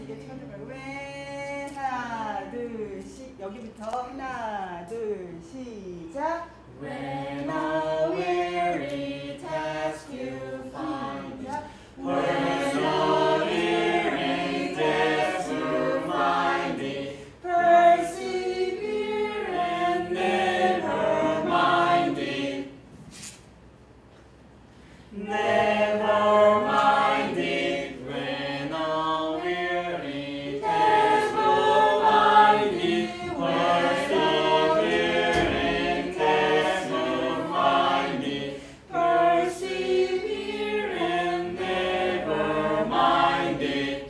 이게 쳐주면 when 하나 둘 여기부터 하나 둘 시작. When a weary task you find, persevering task you find it, persevere and never mind it. Never mind it when a weary task you find it, persevering task you find it, persevere and never mind it.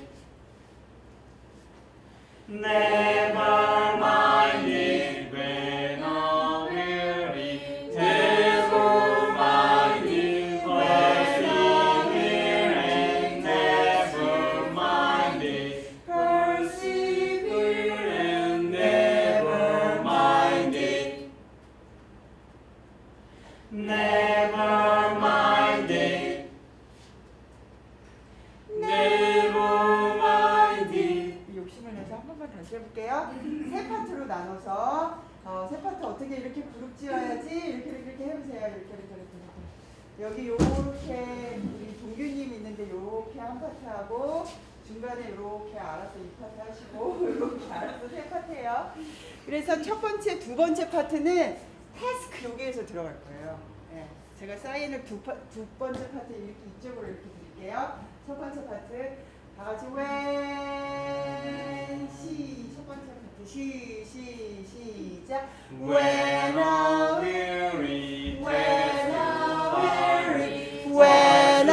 Never mind it when a weary task you find it, persevering task you find it, persevere and never mind it. Never mind it. Never mind it. 욕심을 내서 한 번만 다시 해볼게요. 세 파트로 나눠서 세 파트 어떻게 이렇게 그룹 지어야지 이렇게 해보세요. 이렇게. 여기 요렇게 우리 동규님 있는데 요렇게 한 파트 하고 중간에 요렇게 알아서 이 파트 하시고 요렇게 알아서 세 파트예요. 그래서 첫 번째, 두 번째 파트는 타스크 여기에서 들어갈 거예요. 예. 제가 사인을 두 번째 파트 이렇게 이쪽으로 이렇게 드릴게요. 첫 번째 파트 다 같이 when 첫 번째 파트 시작. When a weary task you when a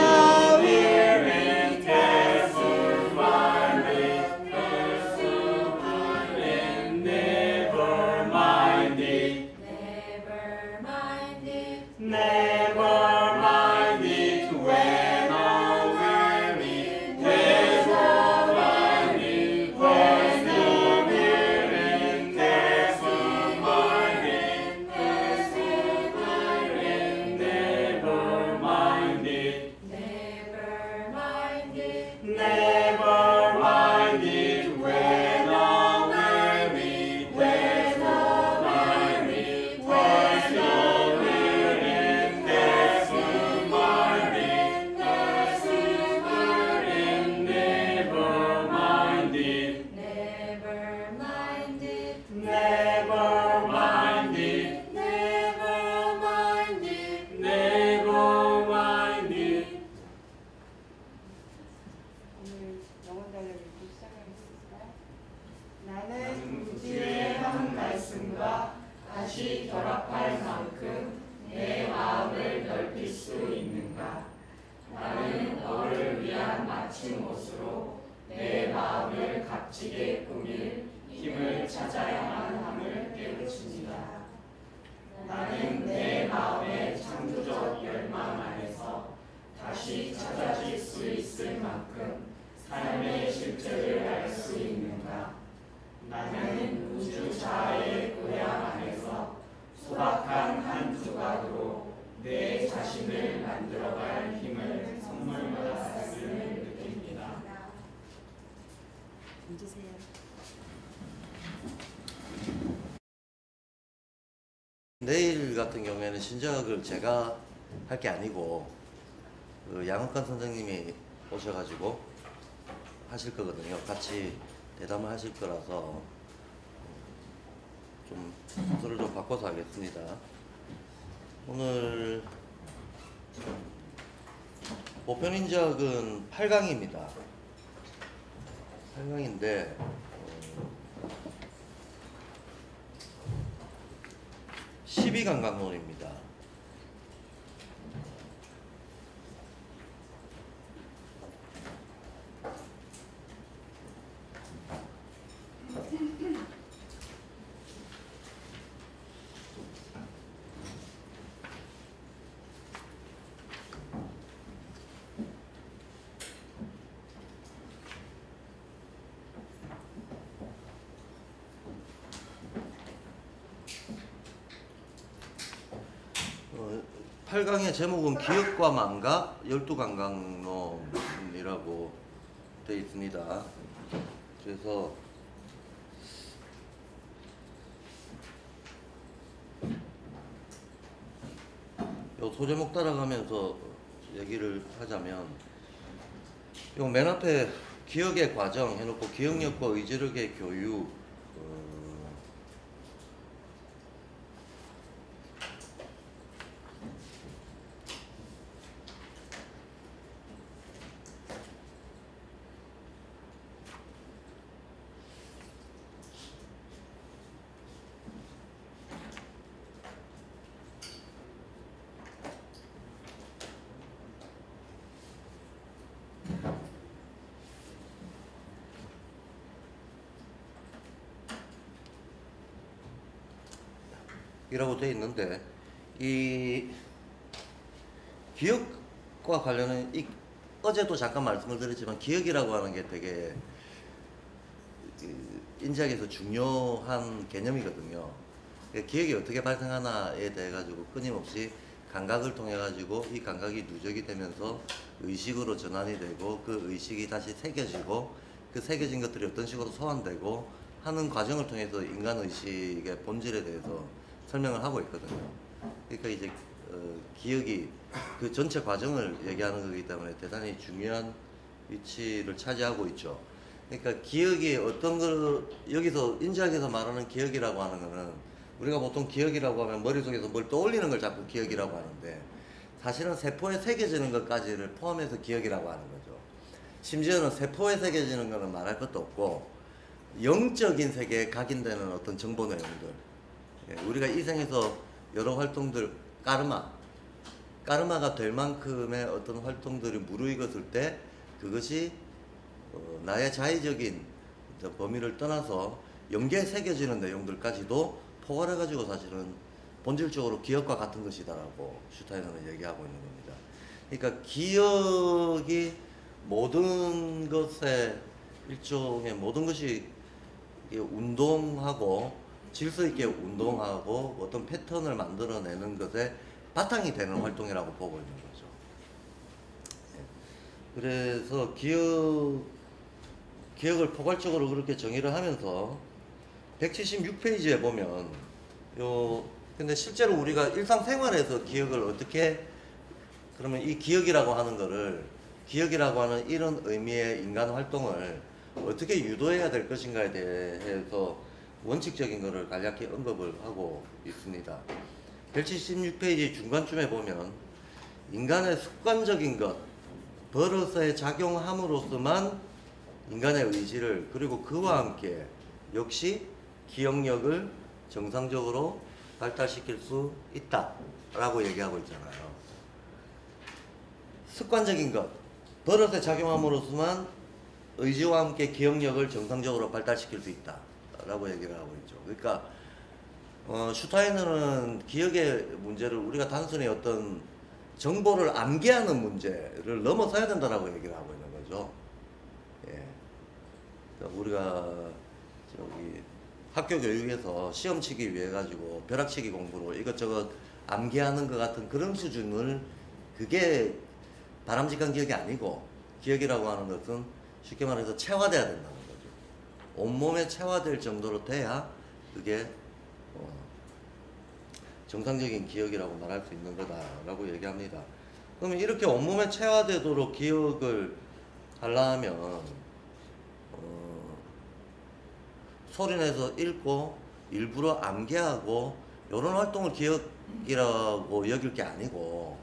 weary task you find it, persevere and never mind it. Never mind it. Never mind it when a weary task you find it, persevering task you find it, persevere and never mind it. Never mind it. Never mind it when a weary task you find it, persevering task you find it, persevere and never mind it. Never mind it. Never mind it. Never mind it. Never mind it. 오늘 영혼 달력 읽기 시작하겠습니다. 나는 우주의 한 말씀과 다시 결합할 만큼 내 마음을 넓힐 수 있는가? 나는 너를 위한 맞춤 옷으로 내 마음을 값지게 꾸밀 힘을 찾아야만 함을 깨우칩니다. 나는 내 마음의 창조적 열망 안에서 다시 찾아질 수 있을 만큼 삶의 실제를 알 수 있는가? 나는 우주 자아의 고향 안에서 소박한 한 조각으로 내 자신을 만들어갈 힘을 선물 받았음을 느낍니다. 앉으세요. 내일 같은 경우에는 신청을 제가 할 게 아니고 양학관 선생님이 오셔가지고 하실 거거든요. 같이 대담을 하실 거라서 좀 순서를 좀 바꿔서 하겠습니다. 오늘 보편 인적은 8강입니다. 8강인데 12강 강론입니다. 어, 8강의 제목은 기억과 망각 12강강론이라고 되어 있습니다. 그래서 요 소제목 따라가면서 얘기를 하자면 요 맨 앞에 기억의 과정 해놓고 기억력과 의지력의 교육 이라고 되어 있는데 이 기억과 관련은 어제도 잠깐 말씀을 드렸지만 기억이라고 하는 게 되게 인지하기에서 중요한 개념이거든요. 기억이 어떻게 발생하나에 대해 가지고 끊임없이 감각을 통해 가지고 이 감각이 누적이 되면서 의식으로 전환이 되고 그 의식이 다시 새겨지고 그 새겨진 것들이 어떤 식으로 소환되고 하는 과정을 통해서 인간 의식의 본질에 대해서 설명을 하고 있거든요. 그러니까 이제 기억이 그 전체 과정을 얘기하는 거기 때문에 대단히 중요한 위치를 차지하고 있죠. 그러니까 기억이 어떤 걸 여기서 인지학에서 말하는 기억이라고 하는 거는 우리가 보통 기억이라고 하면 머릿속에서 뭘 떠올리는 걸 자꾸 기억이라고 하는데 사실은 세포에 새겨지는 것까지를 포함해서 기억이라고 하는 거죠. 심지어는 세포에 새겨지는 거는 말할 것도 없고 영적인 세계에 각인되는 어떤 정보 내용들, 우리가 이 생에서 여러 활동들 까르마가 될 만큼의 어떤 활동들이 무르익었을 때 그것이 나의 자의적인 범위를 떠나서 영계에 새겨지는 내용들까지도 포괄해 가지고 사실은 본질적으로 기억과 같은 것이다라고 슈타이너는 얘기하고 있는 겁니다. 그러니까 기억이 모든 것에 일종의 모든 것이 운동하고 질서 있게 운동하고 어떤 패턴을 만들어내는 것에 바탕이 되는 활동이라고 보고 있는 거죠. 그래서 기억을 포괄적으로 그렇게 정의를 하면서 176페이지에 보면 근데 실제로 우리가 일상생활에서 기억을 어떻게 그러면 이 기억이라고 하는 거를 기억이라고 하는 이런 의미의 인간 활동을 어떻게 유도해야 될 것인가에 대해서 원칙적인 것을 간략히 언급을 하고 있습니다. 176페이지 중간쯤에 보면 인간의 습관적인 것, 버릇에 작용함으로써만 인간의 의지를 그리고 그와 함께 역시 기억력을 정상적으로 발달시킬 수 있다라고 얘기하고 있잖아요. 습관적인 것, 버릇에 작용함으로써만 의지와 함께 기억력을 정상적으로 발달시킬 수 있다 라고 얘기를 하고 있죠. 그러니까 슈타이너는 기억의 문제를 우리가 단순히 어떤 정보를 암기하는 문제를 넘어서야 된다라고 얘기를 하고 있는 거죠. 예. 그러니까 우리가 저기 학교 교육에서 시험 치기 위해 가지고 벼락치기 공부로 이것저것 암기하는 것 같은 그런 수준을 그게 바람직한 기억이 아니고 기억이라고 하는 것은 쉽게 말해서 체화돼야 된다는 거죠. 온몸에 체화될 정도로 돼야 그게 정상적인 기억이라고 말할 수 있는 거다라고 얘기합니다. 그러면 이렇게 온몸에 체화되도록 기억을 하려면 소리내서 읽고 일부러 암기하고 이런 활동을 기억이라고 여길 게 아니고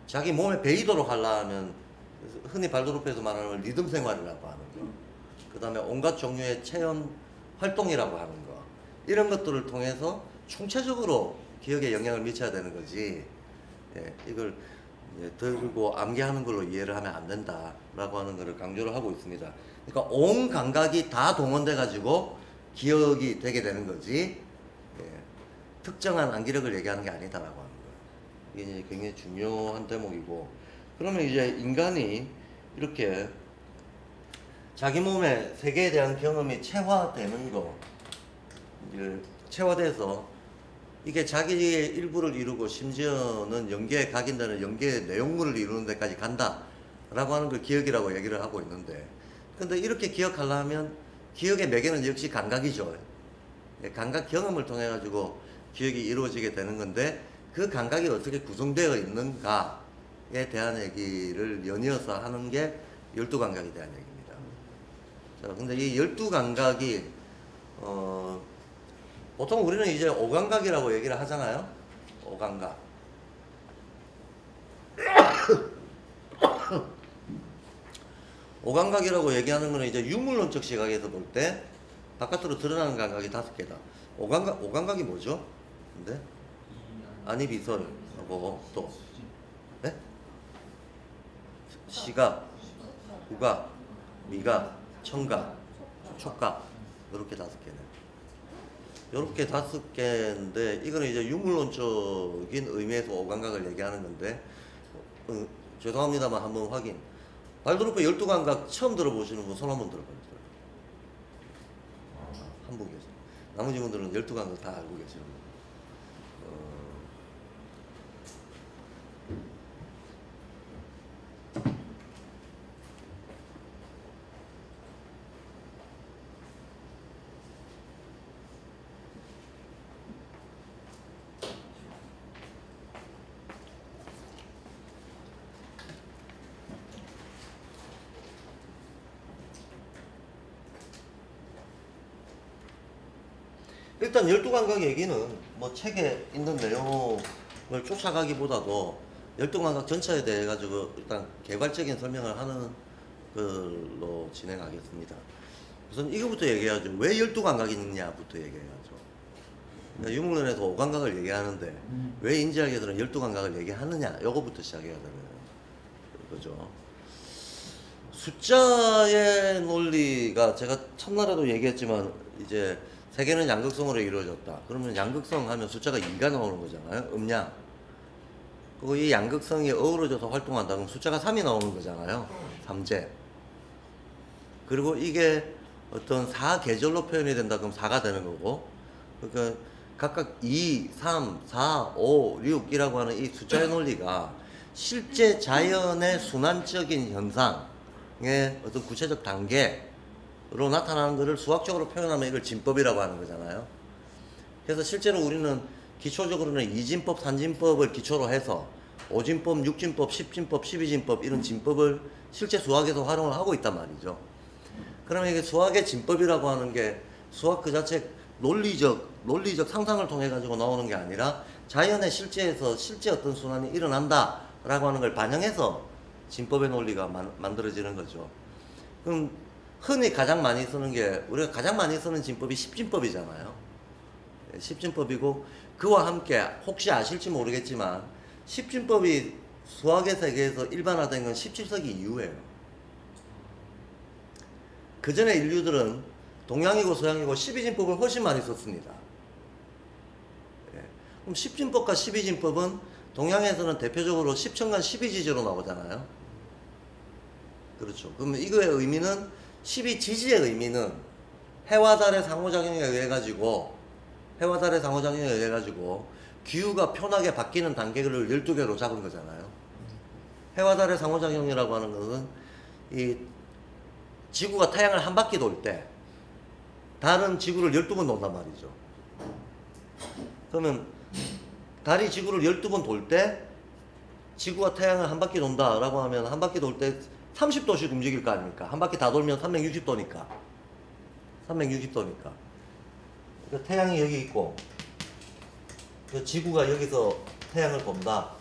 자기 몸에 배이도록 하려면 흔히 발도르페에서 말하는 리듬 생활이라고 하는 거, 그 다음에 온갖 종류의 체험 활동이라고 하는 거, 이런 것들을 통해서 총체적으로 기억에 영향을 미쳐야 되는 거지, 이걸 들고 암기하는 걸로 이해를 하면 안 된다라고 하는 것을 강조를 하고 있습니다. 그러니까 온 감각이 다 동원돼 가지고 기억이 되게 되는 거지, 특정한 암기력을 얘기하는 게 아니다라고 하는 거예요. 이게 굉장히 중요한 대목이고, 그러면 이제 인간이 이렇게 자기 몸의 세계에 대한 경험이 체화되는 거, 이제 체화돼서 이게 자기의 일부를 이루고 심지어는 연계에 각인되는 연계의 내용물을 이루는 데까지 간다 라고 하는 걸 기억이라고 얘기를 하고 있는데, 근데 이렇게 기억하려면 기억의 매개는 역시 감각이죠. 감각 경험을 통해 가지고 기억이 이루어지게 되는 건데, 그 감각이 어떻게 구성되어 있는가에 대한 얘기를 연이어서 하는 게 12감각에 대한 얘기입니다. 자, 근데 이 12감각이 보통 우리는 이제 5감각이라고 얘기를 하잖아요. 5감각. 오감각이라고 얘기하는 거는 이제 유물론적 시각에서 볼 때 바깥으로 드러나는 감각이 5개다. 오감각이 뭐죠? 근데 안이 비설하고 또 네? 시각, 후각, 미각, 청각, 촉각, 이렇게 5개네. 이렇게 5개인데 이거는 이제 유물론적인 의미에서 오감각을 얘기하는 건데, 죄송합니다만 한번 확인. 발도르프 12감각 처음 들어보시는 분 손 한번 들어봐요. 한 분 계세요. 나머지 분들은 12감각 다 알고 계시는 분. 일단 12감각 얘기는 뭐 책에 있는 내용을 쫓아가기보다도 12감각 전체에 대해 가지고 일단 개괄적인 설명을 하는 걸로 진행하겠습니다. 우선 이거부터 얘기해야죠. 왜 12감각이 있느냐부터 얘기해야죠. 그러니까 유물론에서 5감각을 얘기하는데 왜 인지학에서는 12감각을 얘기하느냐, 요거부터 시작해야 되는 거죠. 숫자의 논리가 제가 첫날에도 얘기했지만 이제 세계는 양극성으로 이루어졌다. 그러면 양극성 하면 숫자가 2가 나오는 거잖아요. 음양. 그리고 이 양극성이 어우러져서 활동한다. 그럼 숫자가 3이 나오는 거잖아요. 3제. 그리고 이게 어떤 4계절로 표현이 된다. 그럼 4가 되는 거고. 그러니까 각각 2, 3, 4, 5, 6이라고 하는 이 숫자의 논리가 실제 자연의 순환적인 현상의 어떤 구체적 단계로 나타나는 것을 수학적으로 표현하면 이걸 진법이라고 하는 거잖아요. 그래서 실제로 우리는 기초적으로는 2진법, 3진법을 기초로 해서 5진법, 6진법, 10진법, 12진법 이런 진법을 실제 수학에서 활용을 하고 있단 말이죠. 그러면 이게 수학의 진법이라고 하는 게 수학 그 자체 논리적 상상을 통해 가지고 나오는 게 아니라 자연의 실제에서 실제 어떤 순환이 일어난다 라고 하는 걸 반영해서 진법의 논리가 만들어지는 거죠. 그럼 흔히 가장 많이 쓰는 게, 우리가 가장 많이 쓰는 진법이 10진법이잖아요. 10진법이고 그와 함께 혹시 아실지 모르겠지만 10진법이 수학의 세계에서 일반화된 건 17세기 이후예요. 그 전에 인류들은 동양이고 서양이고 12진법을 훨씬 많이 썼습니다. 그럼 10진법과 12진법은 동양에서는 대표적으로 10천간 12지지로 나오잖아요. 그렇죠. 그러면 이거의 의미는 12지지의 의미는 해와 달의 상호작용에 의해 가지고 기후가 편하게 바뀌는 단계를 12개로 잡은 거잖아요. 해와 달의 상호작용이라고 하는 것은 이 지구가 태양을 한 바퀴 돌 때 달은 지구를 12번 돈단 말이죠. 그러면 달이 지구를 12번 돌 때 지구가 태양을 한 바퀴 돈다 라고 하면 한 바퀴 돌 때 30도씩 움직일 거 아닙니까? 한 바퀴 다 돌면 360도니까. 그러니까 태양이 여기 있고 지구가 여기서 태양을 돈다.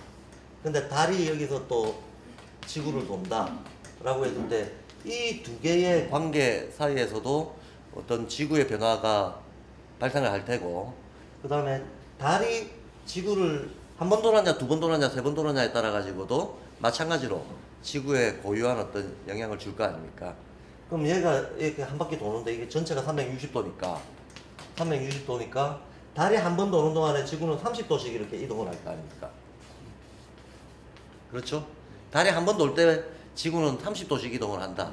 근데 달이 여기서 또 지구를 돈다 라고 했을 때 이 두 개의 관계 사이에서도 어떤 지구의 변화가 발생을 할 테고, 그 다음에 달이 지구를 한 번 돌았냐, 두 번 돌았냐, 세 번 돌았냐에 따라 가지고도 마찬가지로 지구에 고유한 어떤 영향을 줄 거 아닙니까? 그럼 얘가 이렇게 한 바퀴 도는데 이게 전체가 360도니까 달이 한 번 도는 동안에 지구는 30도씩 이렇게 이동을 할 거 아닙니까? 그렇죠? 달이 한 번 돌 때 지구는 30도씩 이동을 한다.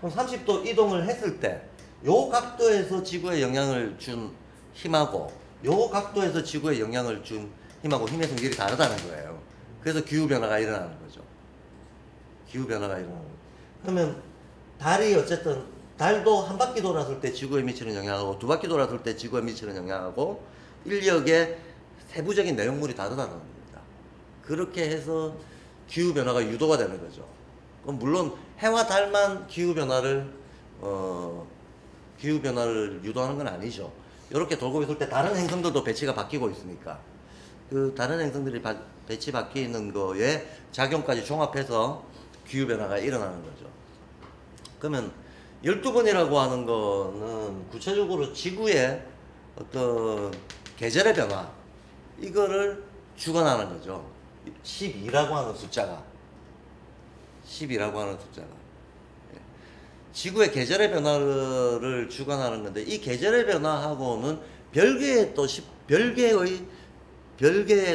그럼 30도 이동을 했을 때 요 각도에서 지구에 영향을 준 힘하고 요 각도에서 지구에 영향을 준 힘하고 힘의 성질이 다르다는 거예요. 그래서 기후변화가 일어나는 거죠. 기후 변화가 일어나는 거예요. 그러면 달이 어쨌든 달도 한 바퀴 돌았을 때 지구에 미치는 영향하고 두 바퀴 돌았을 때 지구에 미치는 영향하고 인력의 세부적인 내용물이 다르다는 겁니다. 그렇게 해서 기후 변화가 유도가 되는 거죠. 그럼 물론 해와 달만 기후 변화를 유도하는 건 아니죠. 이렇게 돌고 있을 때 다른 행성들도 배치가 바뀌고 있으니까 그 다른 행성들이 배치 바뀌는 거에 작용까지 종합해서 기후 변화가 일어나는 거죠. 그러면 12번이라고 하는 거는 구체적으로 지구의 어떤 계절의 변화 이거를 주관하는 거죠. 12라고 하는 숫자가 지구의 계절의 변화를 주관하는 건데 이 계절의 변화하고는 별개의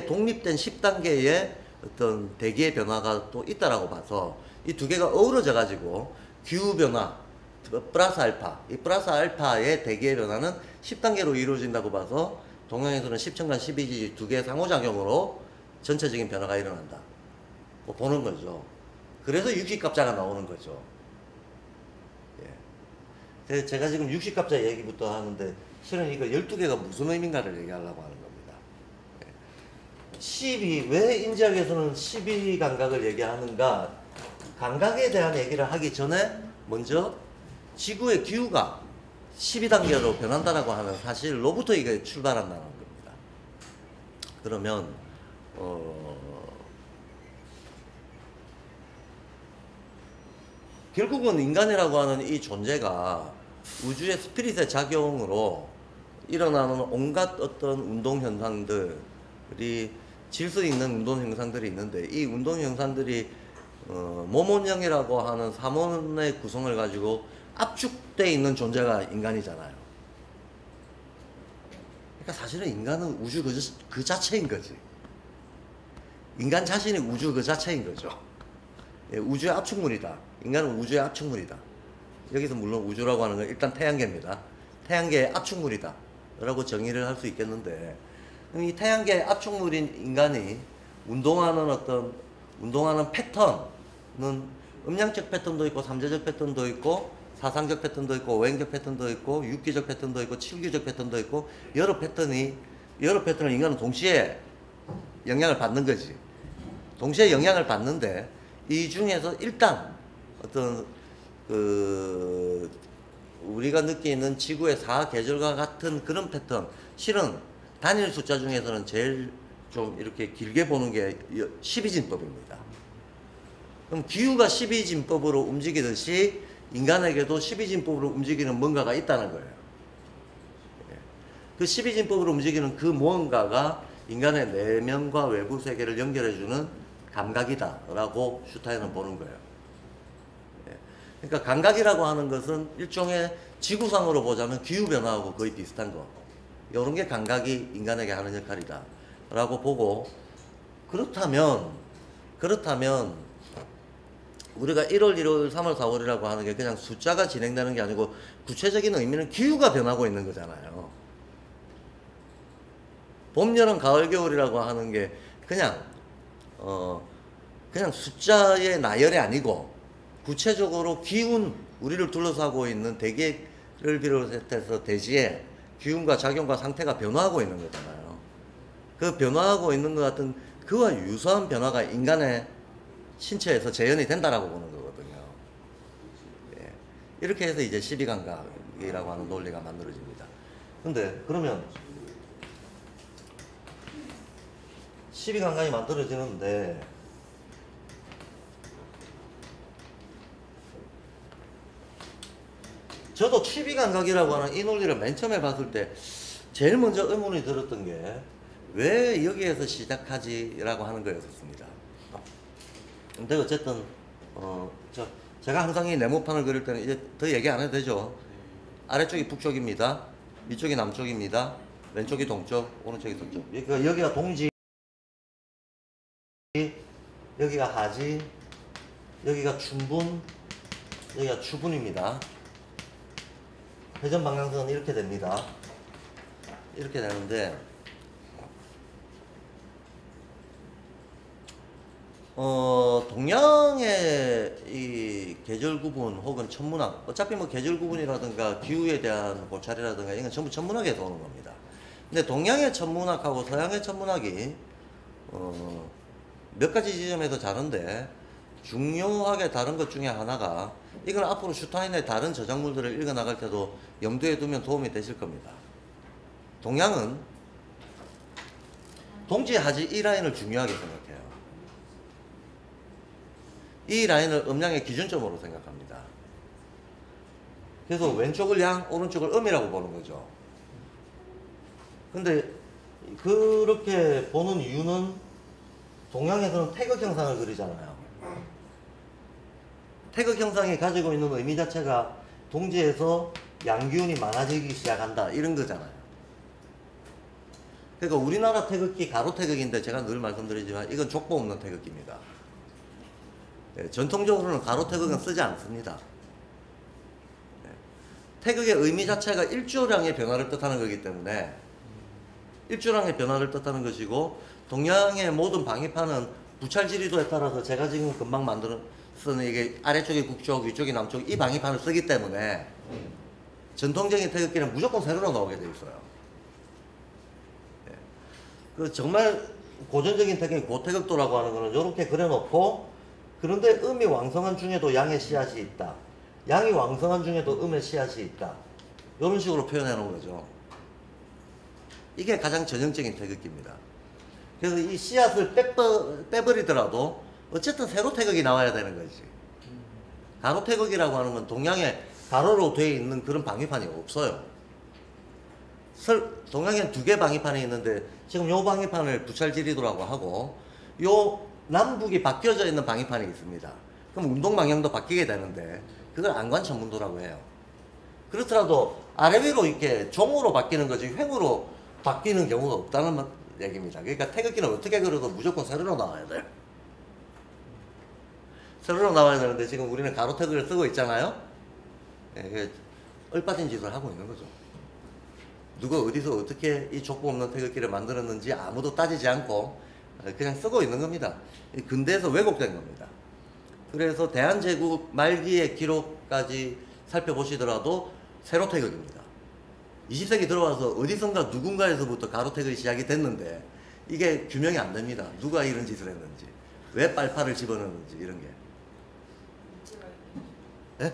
독립된 10단계의 어떤 대기의 변화가 또 있다라고 봐서 이 두 개가 어우러져 가지고 기후 변화 플러스 알파, 이 플러스 알파의 대기의 변화는 10단계로 이루어진다고 봐서 동양에서는 10층간 12지 두 개의 상호작용으로 전체적인 변화가 일어난다. 뭐 보는 거죠. 그래서 60갑자가 나오는 거죠. 예. 제가 지금 60갑자 얘기부터 하는데 실은 이거 12개가 무슨 의미인가를 얘기하려고 하는 겁니다. 12, 왜 인지학에서는 12감각을 얘기하는가? 감각에 대한 얘기를 하기 전에 먼저 지구의 기후가 12단계로 변한다라고 하는 사실로부터 이게 출발한다는 겁니다. 그러면 결국은 인간이라고 하는 이 존재가 우주의 스피릿의 작용으로 일어나는 온갖 어떤 운동 현상들이 질서 있는 운동 현상들이 있는데 이 운동 현상들이 모몬형이라고 하는 삼원의 구성을 가지고 압축되어 있는 존재가 인간이잖아요. 그러니까 사실은 인간은 우주 그 자체인 거지. 인간 자신이 우주 그 자체인 거죠. 예, 우주의 압축물이다. 인간은 우주의 압축물이다. 여기서 물론 우주라고 하는 건 일단 태양계입니다. 태양계의 압축물이다 라고 정의를 할 수 있겠는데 이 태양계의 압축물인 인간이 운동하는 패턴은 음양적 패턴도 있고 삼재적 패턴도 있고 사상적 패턴도 있고 오행적 패턴도 있고 육기적 패턴도 있고 칠기적 패턴도 있고 여러 패턴을 인간은 동시에 영향을 받는 거지. 동시에 영향을 받는데 이 중에서 일단 어떤 우리가 느끼는 지구의 4계절과 같은 그런 패턴, 실은 단일 숫자 중에서는 제일 좀 이렇게 길게 보는 게 12진법입니다. 그럼 기후가 12진법으로 움직이듯이 인간에게도 12진법으로 움직이는 뭔가가 있다는 거예요. 그 12진법으로 움직이는 그 무언가가 인간의 내면과 외부 세계를 연결해주는 감각이다라고 슈타인은 보는 거예요. 그러니까 감각이라고 하는 것은 일종의 지구상으로 보자면 기후변화하고 거의 비슷한 거. 이런 게 감각이 인간에게 하는 역할이다라고 보고, 그렇다면 우리가 1월, 1월, 3월, 4월이라고 하는 게 그냥 숫자가 진행되는 게 아니고 구체적인 의미는 기후가 변하고 있는 거잖아요. 봄, 여름, 가을, 겨울이라고 하는 게 그냥 숫자의 나열이 아니고 구체적으로 기운, 우리를 둘러싸고 있는 대기를 비롯해서 대지의 기운과 작용과 상태가 변화하고 있는 거잖아요. 그 변화하고 있는 것 같은 그와 유사한 변화가 인간의 신체에서 재현이 된다라고 보는 거거든요. 예. 이렇게 해서 이제 12감각이라고 하는 논리가 만들어집니다. 근데 그러면 12감각이 만들어지는데 저도 12감각이라고 하는 이 논리를 맨 처음에 봤을 때 제일 먼저 의문이 들었던 게 왜 여기에서 시작하지? 라고 하는 거였습니다. 근데 어쨌든 제가 항상 이 네모판을 그릴 때는 이제 더 얘기 안 해도 되죠. 아래쪽이 북쪽입니다. 위쪽이 남쪽입니다. 왼쪽이 동쪽, 오른쪽이 서쪽. 여기가 동지, 여기가 하지, 여기가 춘분, 여기가 추분입니다. 회전 방향성은 이렇게 됩니다. 이렇게 되는데 동양의 이 계절 구분 혹은 천문학, 어차피 뭐 계절 구분이라든가 기후에 대한 고찰이라든가 이건 전부 천문학에서 오는 겁니다. 근데 동양의 천문학하고 서양의 천문학이 몇 가지 지점에서 다른데 중요하게 다른 것 중에 하나가, 이건 앞으로 슈타인의 다른 저작물들을 읽어 나갈 때도 염두에 두면 도움이 되실 겁니다. 동양은 동지하지 이 라인을 중요하게 생각해요. 이 라인을 음량의 기준점으로 생각합니다. 그래서 왼쪽을 양, 오른쪽을 음이라고 보는 거죠. 근데 그렇게 보는 이유는 동양에서는 태극 형상을 그리잖아요. 태극 형상이 가지고 있는 의미 자체가 동지에서 양기운이 많아지기 시작한다 이런 거잖아요. 그러니까 우리나라 태극기 가로 태극인데 제가 늘 말씀드리지만 이건 족보 없는 태극기입니다. 네, 전통적으로는 가로 태극은 쓰지 않습니다. 네, 태극의 의미 자체가 일조량의 변화를 뜻하는 거기 때문에 일조량의 변화를 뜻하는 것이고, 동양의 모든 방위판은 부찰지리도에 따라서 제가 지금 금방 쓰는 이게 아래쪽이 북쪽, 위쪽이 남쪽 이 방위판을 쓰기 때문에 전통적인 태극기는 무조건 세로로 나오게 돼 있어요. 네, 그 정말 고전적인 태극기 고태극도라고 하는 거는 이렇게 그려놓고, 그런데 음이 왕성한 중에도 양의 씨앗이 있다. 양이 왕성한 중에도 음의 씨앗이 있다. 이런 식으로 표현해 놓은 거죠. 이게 가장 전형적인 태극기입니다. 그래서 이 씨앗을 빼버리더라도 어쨌든 세로 태극이 나와야 되는 거지. 가로 태극이라고 하는 건 동양에 가로로 되어 있는 그런 방위판이 없어요. 동양에 2개 방위판이 있는데 지금 요 방위판을 부찰지리도라고 하고, 요 남북이 바뀌어져 있는 방위판이 있습니다. 그럼 운동 방향도 바뀌게 되는데 그걸 안관천문도라고 해요. 그렇더라도 아래 위로 이렇게 종으로 바뀌는 거지 횡으로 바뀌는 경우가 없다는 얘기입니다. 그러니까 태극기는 어떻게 그려도 무조건 세로로 나와야 돼요. 세로로 나와야 되는데 지금 우리는 가로 태극을 쓰고 있잖아요. 예, 얼빠진 짓을 하고 있는 거죠. 누가 어디서 어떻게 이 족보 없는 태극기를 만들었는지 아무도 따지지 않고 그냥 쓰고 있는 겁니다. 근대에서 왜곡된 겁니다. 그래서 대한제국 말기의 기록까지 살펴보시더라도 세로 태극입니다. 20세기 들어와서 어디선가 누군가에서부터 가로 태극이 시작이 됐는데 이게 규명이 안 됩니다. 누가 이런 짓을 했는지, 왜 빨파를 집어넣는지 이런 게. 예?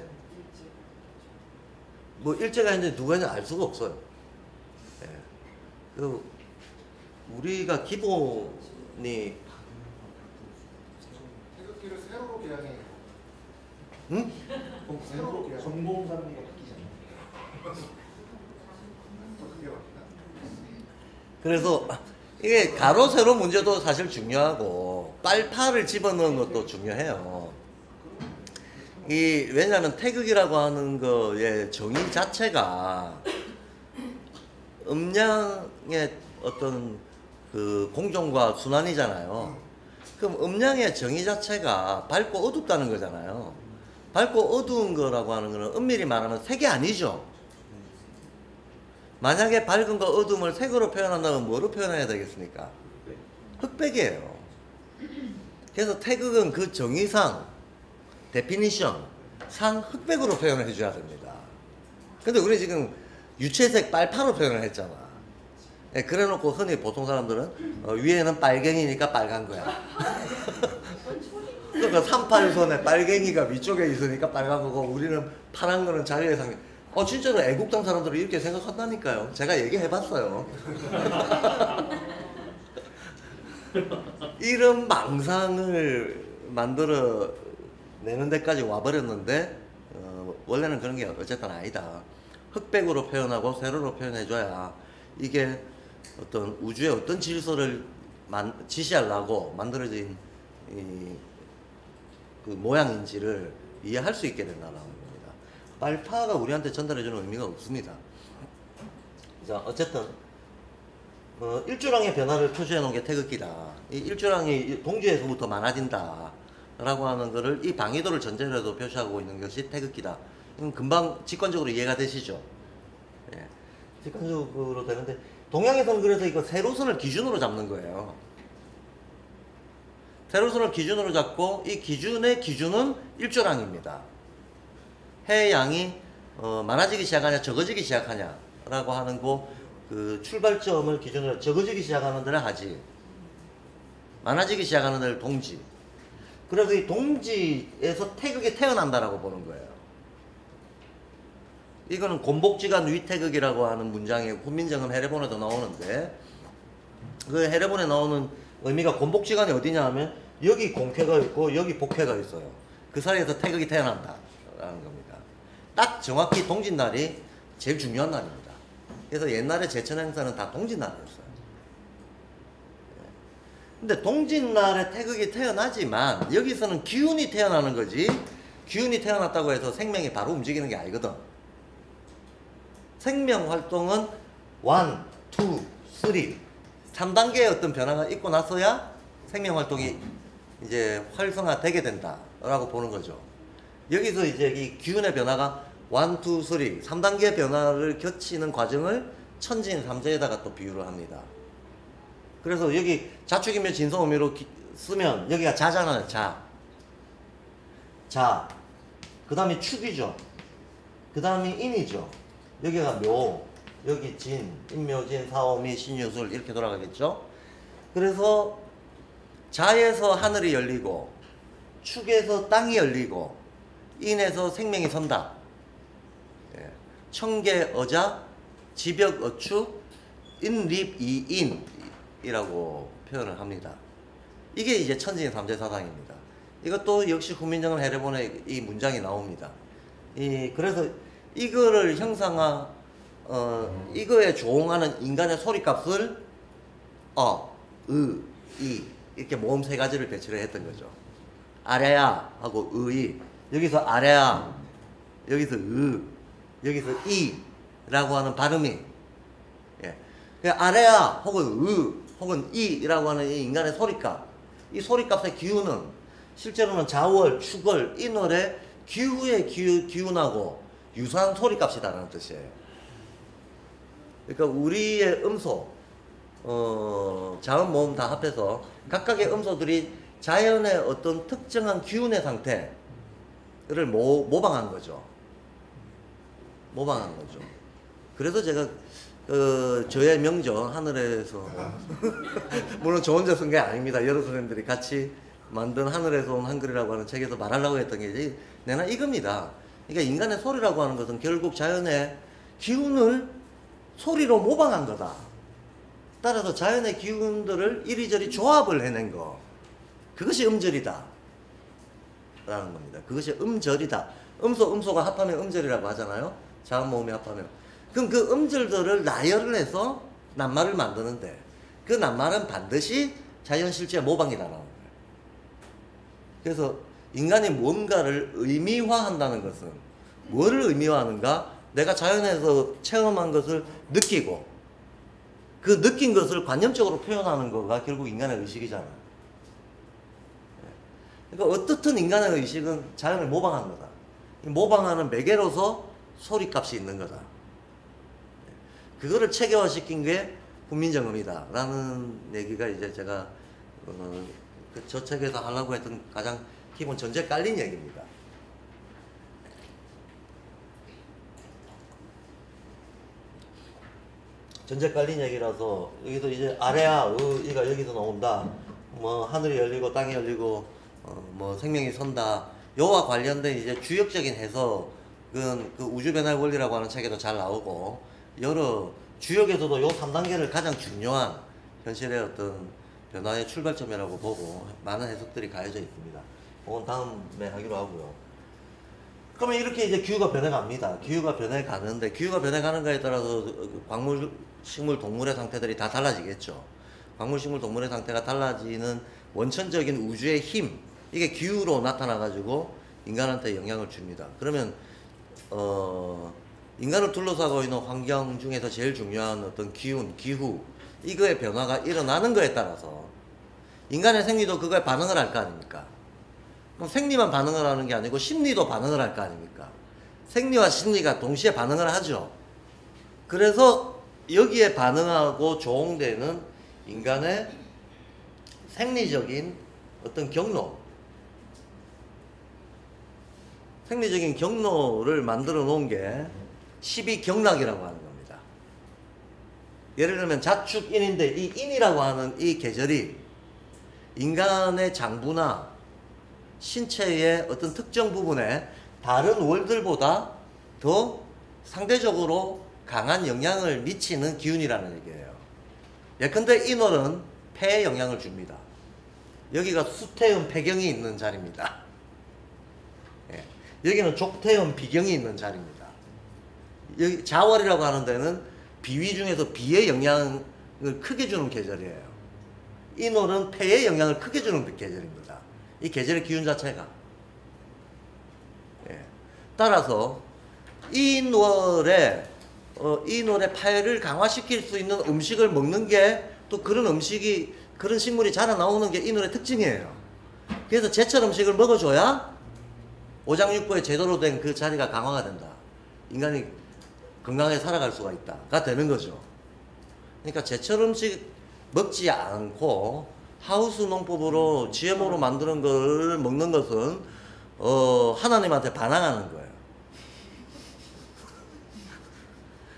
뭐 일제가 했는지 누가 했는지 알 수가 없어요. 예. 그 우리가 기본이 태극기를 세로로 개양해. 응? 세로로 개양. 정봉사람이가 바뀌잖아요. 그래서 이게 가로 세로 문제도 사실 중요하고 빨파를 집어넣은 것도 중요해요. 왜냐하면 태극이라고 하는 거의 정의 자체가 음량의 어떤 그 공정과 순환이잖아요. 그럼 음량의 정의 자체가 밝고 어둡다는 거잖아요. 밝고 어두운 거라고 하는 거는 엄밀히 말하면 색이 아니죠. 만약에 밝은 거 어둠을 색으로 표현한다면 뭐로 표현해야 되겠습니까? 흑백이에요. 그래서 태극은 그 정의상 데피니션 상 흑백으로 표현을 해줘야 됩니다. 근데 우리 지금 유채색 빨파로 표현을 했잖아. 예, 그래놓고 흔히 보통 사람들은 위에는 빨갱이니까 빨간 거야. 그러니까 38선에 빨갱이가 위쪽에 있으니까 빨간 거고 우리는 파란 거는 자리에 상. 진짜로 애국당 사람들은 이렇게 생각한다니까요. 제가 얘기해봤어요. 이런 망상을 만들어 내는 데까지 와버렸는데 원래는 그런 게 어쨌든 아니다. 흑백으로 표현하고 세로로 표현해줘야 이게 어떤 우주의 어떤 질서를 지시하려고 만들어진 그 모양인지를 이해할 수 있게 된다는 겁니다. 빨파가 우리한테 전달해주는 의미가 없습니다. 자, 어쨌든 일조량의 변화를 표시해 놓은 게 태극기다. 이 일조량이 동지에서부터 많아진다 라고 하는 거를 이 방위도를 전제로 해서 표시하고 있는 것이 태극기다. 금방 직관적으로 이해가 되시죠? 예, 직관적으로 되는데 동양에서는 그래서 이거 세로선을 기준으로 잡는 거예요. 세로선을 기준으로 잡고 이 기준의 기준은 일조량입니다. 해의 양이 많아지기 시작하냐 적어지기 시작하냐 라고 하는 그 출발점을 기준으로 적어지기 시작하는 데를 하지, 많아지기 시작하는 데를 동지. 그래서 이 동지에서 태극이 태어난다라고 보는 거예요. 이거는 곤복지간 위태극이라고 하는 문장에 훈민정음 해례본에도 나오는데, 그 해례본에 나오는 의미가 곤복지간이 어디냐 하면 여기 공쾌가 있고 여기 복쾌가 있어요. 그 사이에서 태극이 태어난다 라는 겁니다. 딱 정확히 동짓날이 제일 중요한 날입니다. 그래서 옛날에 제천 행사는 다 동짓날이었어요. 근데 동짓날에 태극이 태어나지만 여기서는 기운이 태어나는 거지, 기운이 태어났다고 해서 생명이 바로 움직이는 게 아니거든. 생명 활동은 1, 2, 3 3단계의 어떤 변화가 있고 나서야 생명 활동이 이제 활성화되게 된다라고 보는 거죠. 여기서 이제 이 기운의 변화가 1, 2, 3 3단계 변화를 거치는 과정을 천진 삼재에다가 또 비유를 합니다. 그래서 여기 자축이면 진성의미로 쓰면 여기가 자잖아요. 자. 그 다음에 축이죠. 그 다음에 인이죠. 여기가 묘, 여기 진, 인묘진, 사오미, 신유술 이렇게 돌아가겠죠. 그래서 자에서 하늘이 열리고 축에서 땅이 열리고 인에서 생명이 선다. 청계어자, 지벽어축, 인립이인이라고 표현을 합니다. 이게 이제 천진 삼재사상입니다. 이것도 역시 훈민정음 해례본에 이 문장이 나옵니다. 그래서 이거를 이거에 조응하는 인간의 소리값을 이 이렇게 모음 세 가지를 배치를 했던 거죠. 아래야 하고 의, 여기서 아래야, 여기서 여기서 이라고 하는 발음이, 아래야 혹은 혹은 이라고 하는 이 인간의 소리값, 이 소리값의 기운은 실제로는 자월, 축월, 인월의 기후의 기운하고 유사한 소리값이다라는 뜻이에요. 그러니까 우리의 음소, 자음, 모음 다 합해서 각각의 음소들이 자연의 어떤 특정한 기운의 상태를 모방한 거죠. 모방한 거죠. 그래서 제가 저의 명저 하늘에서 물론 저 혼자 쓴 게 아닙니다. 여러 선생님들이 같이 만든 하늘에서 온 한글이라고 하는 책에서 말하려고 했던 게 내나 이겁니다. 그러니까 인간의 소리라고 하는 것은 결국 자연의 기운을 소리로 모방한 거다. 따라서 자연의 기운들을 이리저리 조합을 해낸 거, 그것이 음절이다 라는 겁니다. 그것이 음절이다. 음소가 합하면 음절이라고 하잖아요. 자음 모음이 합하면. 그럼 그 음절들을 나열을 해서 낱말을 만드는데, 그 낱말은 반드시 자연 실제 모방이라는 거예요. 그래서 인간이 뭔가를 의미화한다는 것은 뭐를 의미화하는가? 내가 자연에서 체험한 것을 느끼고 그 느낀 것을 관념적으로 표현하는 거가 결국 인간의 의식이잖아요. 그러니까 어떻든 인간의 의식은 자연을 모방한 거다. 모방하는 매개로서 소리값이 있는 거다. 그거를 체계화시킨 게 훈민정음이다 라는 얘기가 이제 제가 저 책에서 하려고 했던 가장 기본 전제 깔린 얘기입니다. 전제 깔린 얘기라서 여기서 이제 아래야 이가 여기서 나온다. 뭐 하늘이 열리고 땅이 열리고 뭐 생명이 선다. 요와 관련된 이제 주역적인 해석은 그 우주변화의 원리라고 하는 책에도 잘 나오고, 여러 주역에서도 요 3단계를 가장 중요한 현실의 어떤 변화의 출발점이라고 보고 많은 해석들이 가해져 있습니다. 그건 다음에 하기로 하고요. 그러면 이렇게 이제 기후가 변해갑니다. 기후가 변해가는데, 기후가 변해가는 거에 따라서 광물, 식물, 동물의 상태들이 다 달라지겠죠. 광물, 식물, 동물의 상태가 달라지는 원천적인 우주의 힘, 이게 기후로 나타나가지고 인간한테 영향을 줍니다. 그러면 인간을 둘러싸고 있는 환경 중에서 제일 중요한 어떤 기운, 기후, 이거의 변화가 일어나는 거에 따라서 인간의 생리도 그거에 반응을 할 거 아닙니까? 그럼 생리만 반응을 하는 게 아니고 심리도 반응을 할 거 아닙니까? 생리와 심리가 동시에 반응을 하죠. 그래서 여기에 반응하고 조응되는 인간의 생리적인 어떤 경로, 생리적인 경로를 만들어 놓은 게 12경락이라고 하는 겁니다. 예를 들면 자축인인데 이 인이라고 하는 이 계절이 인간의 장부나 신체의 어떤 특정 부분에 다른 월들보다 더 상대적으로 강한 영향을 미치는 기운이라는 얘기예요. 예컨대 이 월은 폐에 영향을 줍니다. 여기가 수태음 폐경이 있는 자리입니다. 예. 여기는 족태음 비경이 있는 자리입니다. 여기 자월이라고 하는 데는 비위 중에서 비의 영향을 크게 주는 계절이에요. 이 월은 폐에 영향을 크게 주는 계절입니다. 이 계절의 기운 자체가. 예. 따라서 이 월에 폐를 강화시킬 수 있는 음식을 먹는 게 또 그런 음식이 그런 식물이 자라 나오는 게 이 월의 특징이에요. 그래서 제철 음식을 먹어줘야 오장육부의 제대로 된 그 자리가 강화가 된다. 인간이 건강하게 살아갈 수가 있다가 되는 거죠. 그러니까 제철 음식 먹지 않고 하우스 농법으로 GMO로 만드는 걸 먹는 것은 하나님한테 반항하는 거예요.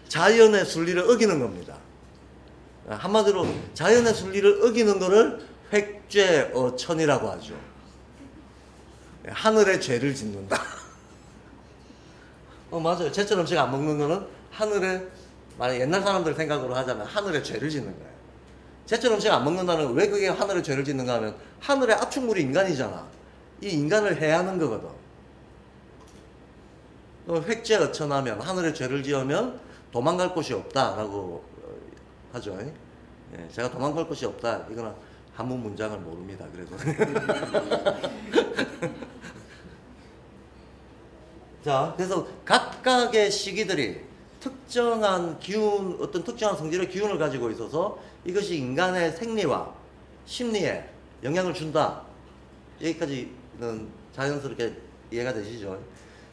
자연의 순리를 어기는 겁니다. 한마디로 자연의 순리를 어기는 거를 획죄어천이라고 하죠. 하늘에 죄를 짓는다. 맞아요. 제철 음식 안 먹는 거는 하늘에, 만약 옛날 사람들 생각으로 하자면 하늘에 죄를 짓는 거예요. 제철 음식 안 먹는다는 건 왜 그게 하늘에 죄를 짓는가 하면 하늘의 압축물이 인간이잖아. 이 인간을 해하는 거거든. 획죄어천하면 하늘에 죄를 지으면 도망갈 곳이 없다라고 하죠. 예, 제가 도망갈 곳이 없다. 이거는 한문 문장을 모릅니다. 그래도. 자, 그래서 각각의 시기들이 특정한 기운, 어떤 특정한 성질의 기운을 가지고 있어서 이것이 인간의 생리와 심리에 영향을 준다. 여기까지는 자연스럽게 이해가 되시죠?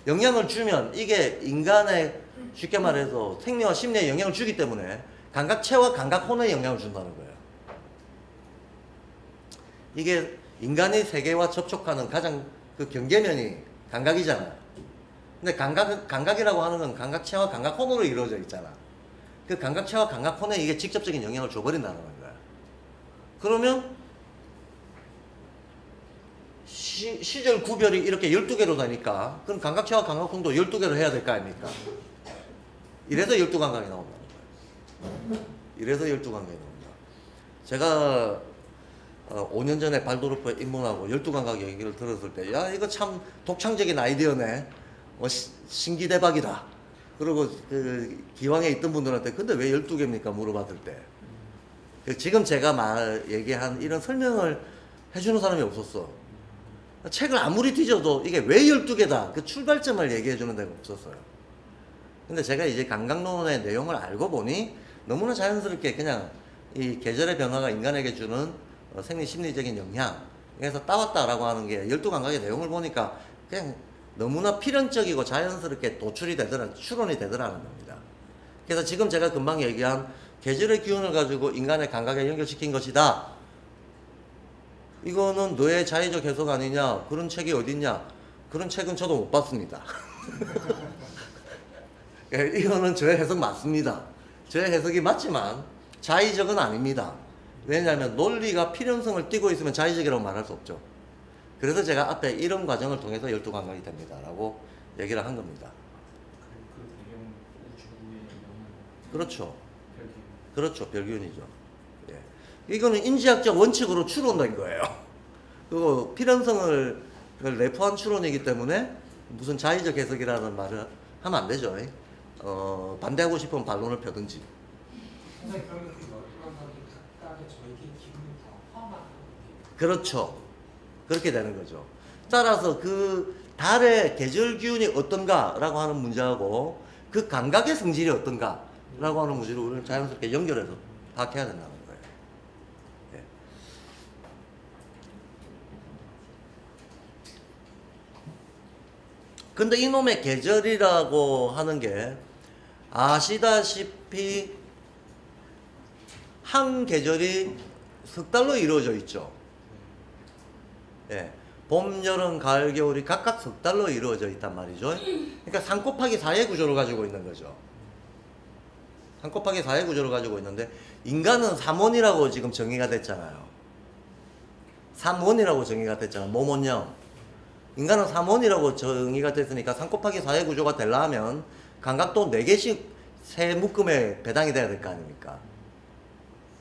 영향을 주면 이게 인간의 쉽게 말해서 생리와 심리에 영향을 주기 때문에 감각체와 감각혼에 영향을 준다는 거예요. 이게 인간의 세계와 접촉하는 가장 그 경계면이 감각이잖아요. 근데 감각이라고 하는 건 감각체와 감각혼으로 이루어져 있잖아. 그 감각체와 감각혼에 이게 직접적인 영향을 줘버린다는 거야. 그러면 시절 구별이 이렇게 12개로 되니까 그럼 감각체와 감각혼도 12개로 해야 될 거 아닙니까? 이래서 12감각이 나온다는 거예요. 이래서 12감각이 나온다. 제가 5년 전에 발도르프에 입문하고 12감각 얘기를 들었을 때 야 이거 참 독창적인 아이디어네. 신기대박이다. 그리고 그 기왕에 있던 분들한테 근데 왜 12개입니까? 물어봤을 때 지금 제가 얘기한 이런 설명을 해주는 사람이 없었어. 책을 아무리 뒤져도 이게 왜 12개다 그 출발점을 얘기해 주는 데가 없었어요. 근데 제가 이제 감각론의 내용을 알고 보니 너무나 자연스럽게 그냥 이 계절의 변화가 인간에게 주는 생리 심리적인 영향에서 따왔다라고 하는 게 12감각의 내용을 보니까 그냥 너무나 필연적이고 자연스럽게 도출이 되더라, 추론이 되더라는 겁니다. 그래서 지금 제가 금방 얘기한 계절의 기운을 가지고 인간의 감각에 연결시킨 것이다. 이거는 너의 자의적 해석 아니냐? 그런 책이 어딨냐? 그런 책은 저도 못 봤습니다. 이거는 저의 해석 맞습니다. 저의 해석이 맞지만 자의적은 아닙니다. 왜냐하면 논리가 필연성을 띠고 있으면 자의적이라고 말할 수 없죠. 그래서 제가 앞에 이런 과정을 통해서 12감각이 됩니다. 라고 얘기를 한 겁니다. 그 배경 우주의 영향. 그렇죠. 별기운. 그렇죠. 별기운이죠. 예. 이거는 인지학적 원칙으로 추론된 거예요. 그리고 필연성을 내포한 추론이기 때문에 무슨 자의적 해석이라는 말을 하면 안 되죠. 반대하고 싶으면 반론을 펴든지. 선생님 그러면 그 12감각이 각각의 저에게 기분을 다 포함하는 거예요? 그렇죠. 그렇게 되는 거죠. 따라서 그 달의 계절 기운이 어떤가라고 하는 문제하고 그 감각의 성질이 어떤가라고 하는 문제를 우리는 자연스럽게 연결해서 파악해야 된다는 거예요. 예. 근데 이놈의 계절이라고 하는 게 아시다시피 한 계절이 석 달로 이루어져 있죠. 예. 봄, 여름, 가을, 겨울이 각각 석 달로 이루어져 있단 말이죠. 그러니까 3 곱하기 4의 구조를 가지고 있는 거죠. 3 곱하기 4의 구조를 가지고 있는데 인간은 3원이라고 지금 정의가 됐잖아요. 3원이라고 정의가 됐잖아요. 모몬형. 인간은 3원이라고 정의가 됐으니까 3 곱하기 4의 구조가 되려면 감각도 4개씩 세 묶음에 배당이 돼야 될 거 아닙니까?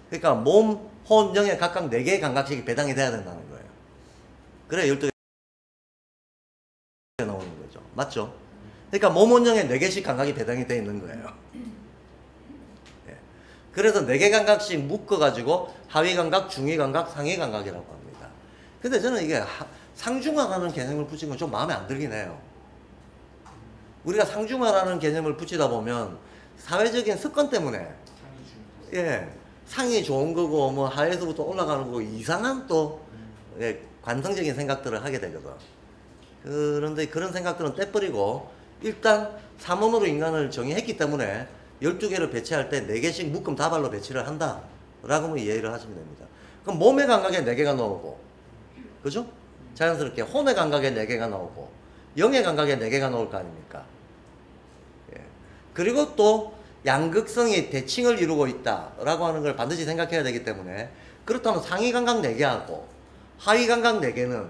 그러니까 몸, 혼, 영에 각각 4개의 감각식이 배당이 돼야 된다는 거예요. 그래 12개 나오는 거죠. 맞죠? 그러니까 몸, 혼, 영에 4개씩 감각이 배당이 되어 있는 거예요. 예. 그래서 4개 감각씩 묶어가지고 하위 감각, 중위 감각, 상위 감각이라고 합니다. 근데 저는 이게 상중하라는 개념을 붙인 건 좀 마음에 안 들긴 해요. 우리가 상중하라는 개념을 붙이다 보면 사회적인 습관 때문에 예, 상이 좋은 거고 뭐 하에서부터 올라가는 거고 이상한 또 예, 관성적인 생각들을 하게 되거든. 그런데 그런 생각들은 떼버리고 일단 3원으로 인간을 정의했기 때문에 12개를 배치할 때 4개씩 묶음 다발로 배치를 한다 라고 이해를 하시면 됩니다. 그럼 몸의 감각에 4개가 나오고 그죠? 자연스럽게 혼의 감각에 4개가 나오고 영의 감각에 4개가 나올 거 아닙니까? 예. 그리고 또 양극성이 대칭을 이루고 있다라고 하는 걸 반드시 생각해야 되기 때문에 그렇다면 상위 감각 4개하고 하위 감각 4개는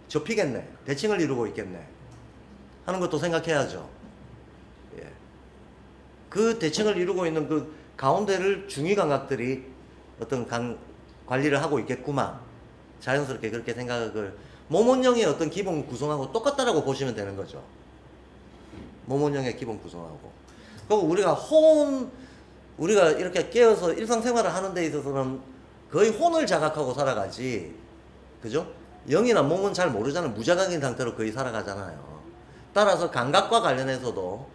접히겠네. 대칭을 이루고 있겠네. 하는 것도 생각해야죠. 예. 그 대칭을 이루고 있는 그 가운데를 중위 감각들이 어떤 관리를 하고 있겠구만. 자연스럽게 그렇게 생각을 모몬형의 어떤 기본 구성하고 똑같다라고 보시면 되는 거죠. 모몬형의 기본 구성하고. 그리고 우리가 이렇게 깨어서 일상생활을 하는 데 있어서는 거의 혼을 자각하고 살아가지. 그죠? 영이나 몸은 잘 모르잖아요. 무자각인 상태로 거의 살아가잖아요. 따라서 감각과 관련해서도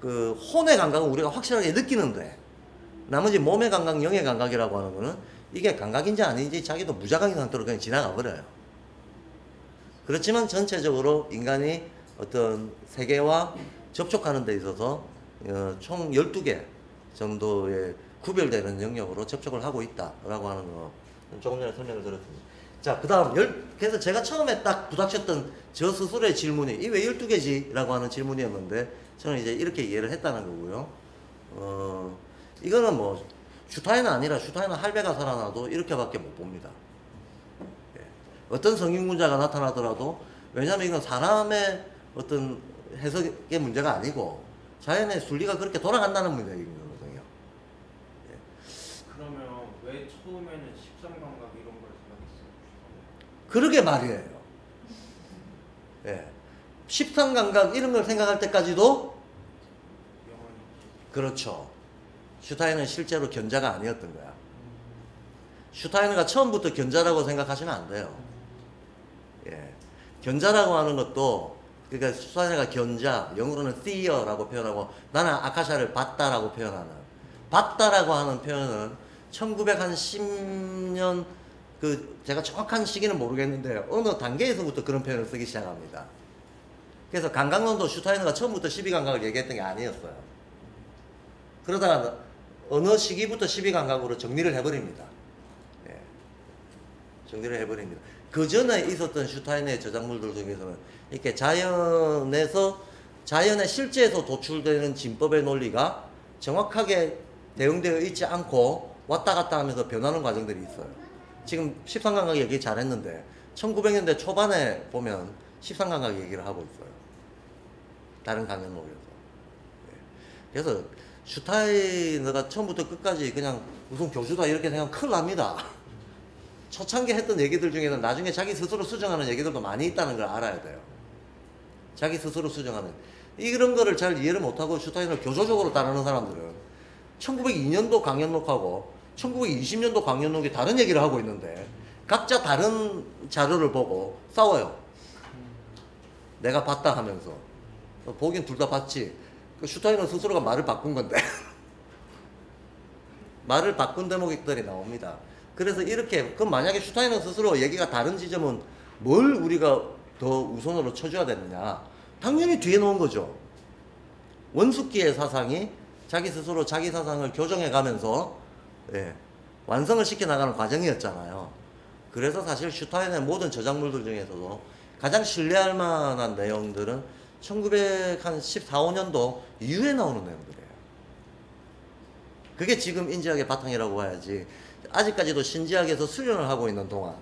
그 혼의 감각은 우리가 확실하게 느끼는데 나머지 몸의 감각, 영의 감각이라고 하는 거는 이게 감각인지 아닌지 자기도 무자각인 상태로 그냥 지나가 버려요. 그렇지만 전체적으로 인간이 어떤 세계와 접촉하는 데 있어서 총 12개 정도의 구별되는 영역으로 접촉을 하고 있다라고 하는 거 조금 전에 설명을 드렸습니다. 자, 그 다음 그래서 제가 처음에 딱 부닥쳤던 저 스스로의 질문이 이 왜 12개지? 라고 하는 질문이었는데 저는 이제 이렇게 이해를 했다는 거고요. 이거는 뭐 슈타인은 아니라 슈타인은 할배가 살아나도 이렇게밖에 못 봅니다. 예. 어떤 성인군자가 나타나더라도 왜냐하면 이건 사람의 어떤 해석의 문제가 아니고 자연의 순리가 그렇게 돌아간다는 문제인 거거든요. 예. 그러면 왜 처음에는 13감각 이런 걸 생각했어요? 그러게 말이에요. 예. 13감각 이런 걸 생각할 때까지도 영원히 그렇죠. 슈타인은 실제로 견자가 아니었던 거야. 슈타인은 처음부터 견자라고 생각하시면 안 돼요. 예. 견자라고 하는 것도 그러니까 슈타인은 견자, 영어로는 seer라고 표현하고 나는 아카샤를 봤다라고 표현하는 봤다라고 하는 표현은 1910년 그 제가 정확한 시기는 모르겠는데 어느 단계에서부터 그런 표현을 쓰기 시작합니다. 그래서 감각론도 슈타이너가 처음부터 12감각을 얘기했던 게 아니었어요. 그러다가 어느 시기부터 12감각으로 정리를 해버립니다. 예. 정리를 해버립니다. 그 전에 있었던 슈타이너의 저작물들 중에서는 이렇게 자연의 실제에서 도출되는 진법의 논리가 정확하게 대응되어 있지 않고 왔다 갔다 하면서 변하는 과정들이 있어요. 지금 13감각 얘기 잘했는데 1900년대 초반에 보면 13감각 얘기를 하고 있어요. 다른 강연록에서. 예. 그래서 슈타이너가 처음부터 끝까지 그냥 무슨 교주다 이렇게 생각하면 큰일 납니다. 초창기 했던 얘기들 중에는 나중에 자기 스스로 수정하는 얘기들도 많이 있다는 걸 알아야 돼요. 자기 스스로 수정하는. 이런 거를 잘 이해를 못하고 슈타이너를 교조적으로 따르는 사람들은 1902년도 강연록하고 1920년도 강연록이 다른 얘기를 하고 있는데 각자 다른 자료를 보고 싸워요. 내가 봤다 하면서. 보긴 둘 다 봤지. 슈타이너 스스로가 말을 바꾼 건데 말을 바꾼 대목들이 나옵니다. 그래서 이렇게 그럼 만약에 슈타이너 스스로 얘기가 다른 지점은 뭘 우리가 더 우선으로 쳐줘야 되느냐? 당연히 뒤에 놓은 거죠. 원숙기의 사상이 자기 스스로 자기 사상을 교정해 가면서 예, 완성을 시켜 나가는 과정이었잖아요. 그래서 사실 슈타인의 모든 저작물들 중에서도 가장 신뢰할 만한 내용들은 1914, 15년도 이후에 나오는 내용들이에요. 그게 지금 인지학의 바탕이라고 봐야지. 아직까지도 신지학에서 수련을 하고 있는 동안,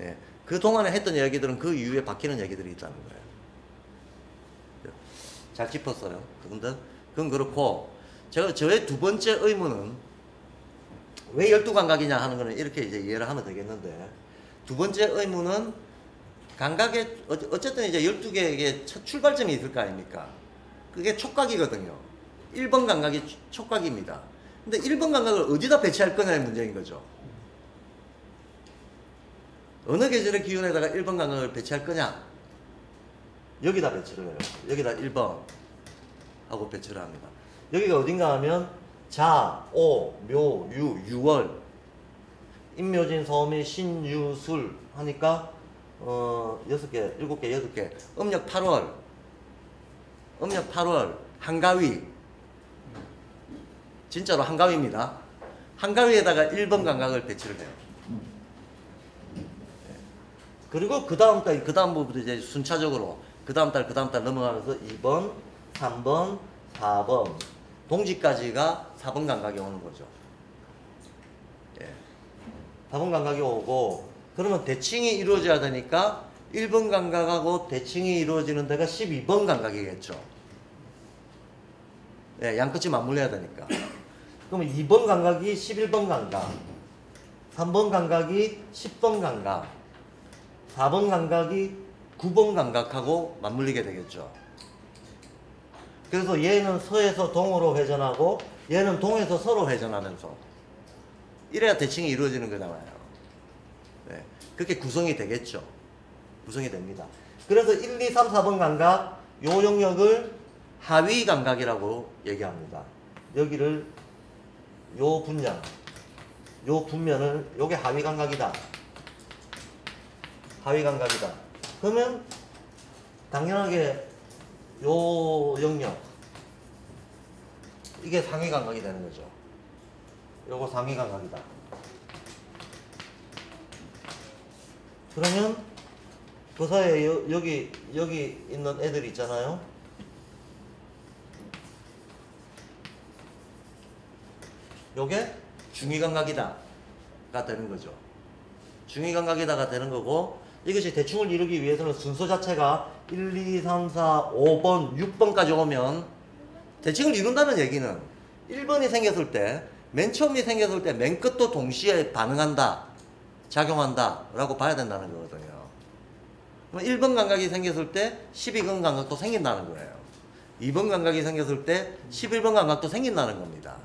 예, 그 동안에 했던 이야기들은 그 이후에 바뀌는 얘기들이 있다는 거예요. 잘 짚었어요. 그건 그렇고, 저의 두 번째 의문은 왜 12감각이냐 하는 거는 이렇게 이제 이해를 하면 되겠는데, 두 번째 의문은 감각의, 어쨌든 이제 12개의 첫 출발점이 있을 거 아닙니까? 그게 촉각이거든요. 1번 감각이 촉각입니다. 근데 1번 감각을 어디다 배치할 거냐의 문제인 거죠. 어느 계절의 기운에다가 1번 감각을 배치할 거냐? 여기다 배치를 해요. 여기다 1번 하고 배치를 합니다. 여기가 어딘가 하면 자, 오, 묘, 유, 유월, 임묘진, 서미, 신, 유, 술 하니까 6개, 7개, 8개. 음력 8월, 한가위. 진짜로 한가위입니다. 한가위에다가 1번 감각을 배치를 해요. 그리고 그 다음 부분도 이제 순차적으로 그 다음 달 넘어가면서 2번, 3번, 4번, 동지까지가 4번 감각이 오는 거죠. 예. 4번 감각이 오고, 그러면 대칭이 이루어져야 되니까 1번 감각하고 대칭이 이루어지는 데가 12번 감각이겠죠. 예, 양끝이 맞물려야 되니까. 그러면 2번 감각이 11번 감각, 3번 감각이 10번 감각, 4번 감각이 9번 감각하고 맞물리게 되겠죠. 그래서 얘는 서에서 동으로 회전하고 얘는 동에서 서로 회전하면서 이래야 대칭이 이루어지는 거잖아요. 네, 그렇게 구성이 되겠죠. 구성이 됩니다. 그래서 1, 2, 3, 4번 감각 요 영역을 하위 감각이라고 얘기합니다. 여기를 요 분량, 요 분면을 요게 하위 감각이다. 하위 감각이다. 그러면 당연하게 요 영역 이게 상위 감각이 되는 거죠. 요거 상위 감각이다. 그러면 그 사이에 여기 있는 애들 있잖아요. 요게 중위 감각이다가 되는 거죠. 중위 감각이다가 되는 거고, 이것이 대충을 이루기 위해서는 순서 자체가 1, 2, 3, 4, 5번, 6번까지 오면 대칭을 이룬다는 얘기는 1번이 생겼을 때, 맨 처음이 생겼을 때 맨 끝도 동시에 반응한다, 작용한다 라고 봐야 된다는 거거든요. 그럼 1번 감각이 생겼을 때 12번 감각도 생긴다는 거예요. 2번 감각이 생겼을 때 11번 감각도 생긴다는 겁니다.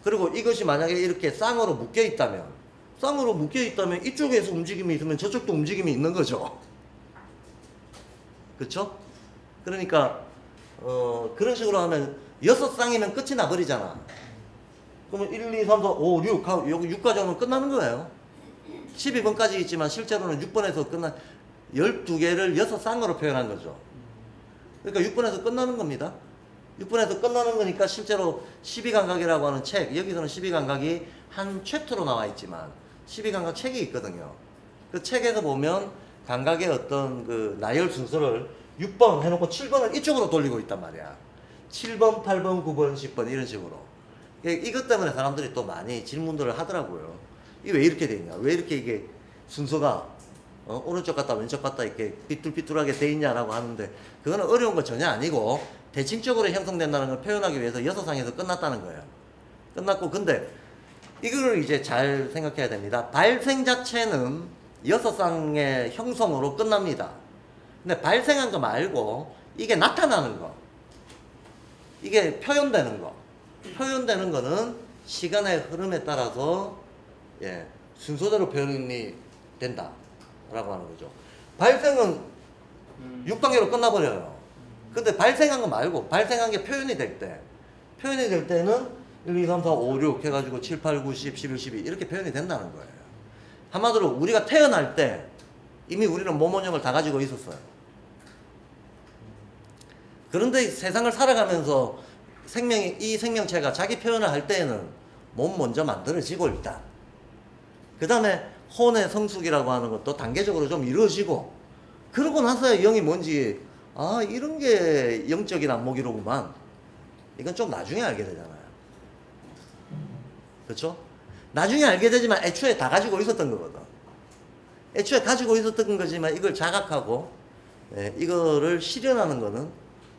그리고 이것이 만약에 이렇게 쌍으로 묶여 있다면 이쪽에서 움직임이 있으면 저쪽도 움직임이 있는 거죠. 그쵸? 그러니까 그런 식으로 하면 6쌍이면 끝이 나버리잖아. 그러면 1, 2, 3, 4, 5, 6 하고 여기 6까지 오면 끝나는 거예요. 12번까지 있지만 실제로는 6번에서 끝난 12개를 6쌍으로 표현한 거죠. 그러니까 6번에서 끝나는 겁니다. 6번에서 끝나는 거니까 실제로 12감각이라고 하는 책, 여기서는 12감각이 한 챕터로 나와 있지만 12감각 책이 있거든요. 그 책에서 보면 감각의 어떤 그 나열 순서를 6번 해놓고 7번을 이쪽으로 돌리고 있단 말이야. 7번, 8번, 9번, 10번 이런 식으로. 이것 때문에 사람들이 또 많이 질문들을 하더라고요. 이게 왜 이렇게 돼 있냐? 왜 이렇게 이게 순서가 오른쪽 갔다 왼쪽 갔다 이렇게 삐뚤삐뚤하게 돼 있냐라고 하는데, 그거는 어려운 거 전혀 아니고 대칭적으로 형성된다는 걸 표현하기 위해서 6쌍에서 끝났다는 거예요. 끝났고, 근데 이거를 이제 잘 생각해야 됩니다. 발생 자체는 6쌍의 형성으로 끝납니다. 근데 발생한 거 말고 이게 나타나는 거, 이게 표현되는 거는 시간의 흐름에 따라서 순서대로 표현이 된다 라고 하는 거죠. 발생은 6단계로 끝나버려요. 근데 발생한 거 말고 발생한 게 표현이 될 때는 1, 2, 3, 4, 5, 6 해가지고 7, 8, 9, 10, 11, 12 이렇게 표현이 된다는 거예요. 한마디로 우리가 태어날 때 이미 우리는 몸원형을 다 가지고 있었어요. 그런데 세상을 살아가면서 이 생명체가 자기 표현을 할 때에는 몸 먼저 만들어지고 일단 그 다음에 혼의 성숙이라고 하는 것도 단계적으로 좀 이루어지고, 그러고 나서야 영이 뭔지, 아, 이런 게 영적인 안목이로구만. 이건 좀 나중에 알게 되잖아요. 그렇죠? 나중에 알게 되지만 애초에 다 가지고 있었던 거거든. 애초에 가지고 있었던 거지만 이걸 자각하고 이거를 실현하는 거는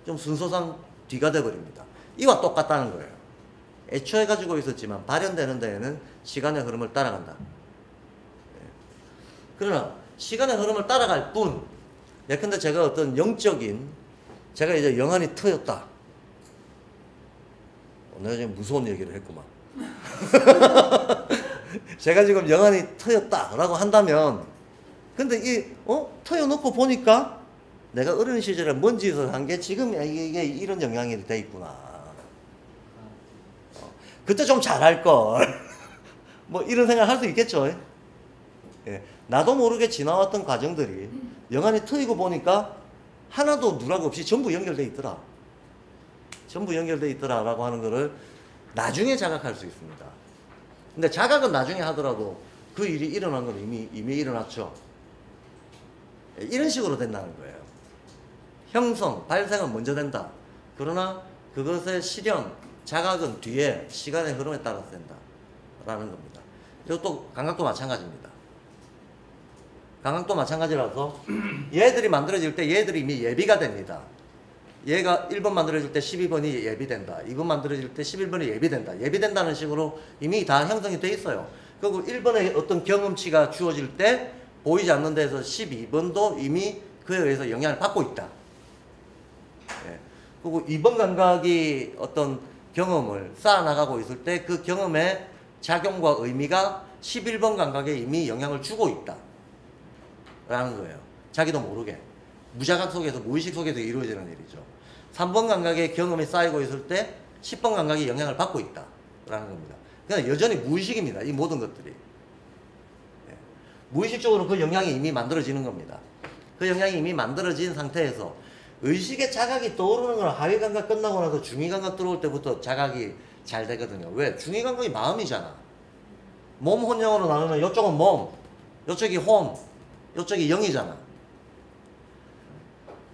좀 순서상 뒤가 돼버립니다. 이와 똑같다는 거예요. 애초에 가지고 있었지만 발현되는 데에는 시간의 흐름을 따라간다. 그러나 시간의 흐름을 따라갈 뿐, 예컨대 제가 어떤 영적인, 제가 이제 영안이 트였다. 내가 지금 무서운 얘기를 했구만. 제가 지금 영안이 트였다라고 한다면, 근데 트여놓고 보니까 내가 어린 시절에 뭔 짓을 한 게 지금 이게 이런 영향이 돼 있구나. 그때 좀 잘할걸. 뭐 이런 생각 할 수 있겠죠. 예. 나도 모르게 지나왔던 과정들이 영안이 트이고 보니까 하나도 누락 없이 전부 연결돼 있더라. 전부 연결돼 있더라라고 하는 거를 나중에 자각할 수 있습니다. 근데 자각은 나중에 하더라도 그 일이 일어난 건 이미 일어났죠. 이런 식으로 된다는 거예요. 형성, 발생은 먼저 된다. 그러나 그것의 실현, 자각은 뒤에 시간의 흐름에 따라서 된다라는 겁니다. 이것도 감각도 마찬가지입니다. 감각도 마찬가지라서 얘들이 만들어질 때 얘들이 이미 예비가 됩니다. 얘가 1번 만들어질 때 12번이 예비된다. 2번 만들어질 때 11번이 예비된다. 예비된다는 식으로 이미 다 형성이 돼 있어요. 그리고 1번의 어떤 경험치가 주어질 때 보이지 않는 데서 12번도 이미 그에 의해서 영향을 받고 있다. 예. 그리고 2번 감각이 어떤 경험을 쌓아나가고 있을 때 그 경험의 작용과 의미가 11번 감각에 이미 영향을 주고 있다. 라는 거예요. 자기도 모르게. 무자각 속에서, 무의식 속에서 이루어지는 일이죠. 3번 감각의 경험이 쌓이고 있을 때 10번 감각이 영향을 받고 있다. 라는 겁니다. 그냥 여전히 무의식입니다. 이 모든 것들이. 예. 무의식적으로 그 영향이 이미 만들어지는 겁니다. 그 영향이 이미 만들어진 상태에서 의식의 자각이 떠오르는 건 하위 감각 끝나고 나서 중위 감각 들어올 때부터 자각이 잘 되거든요. 왜? 중위 감각이 마음이잖아. 몸, 혼, 영으로 나누면 이쪽은 몸, 이쪽이 혼, 이쪽이 영이잖아.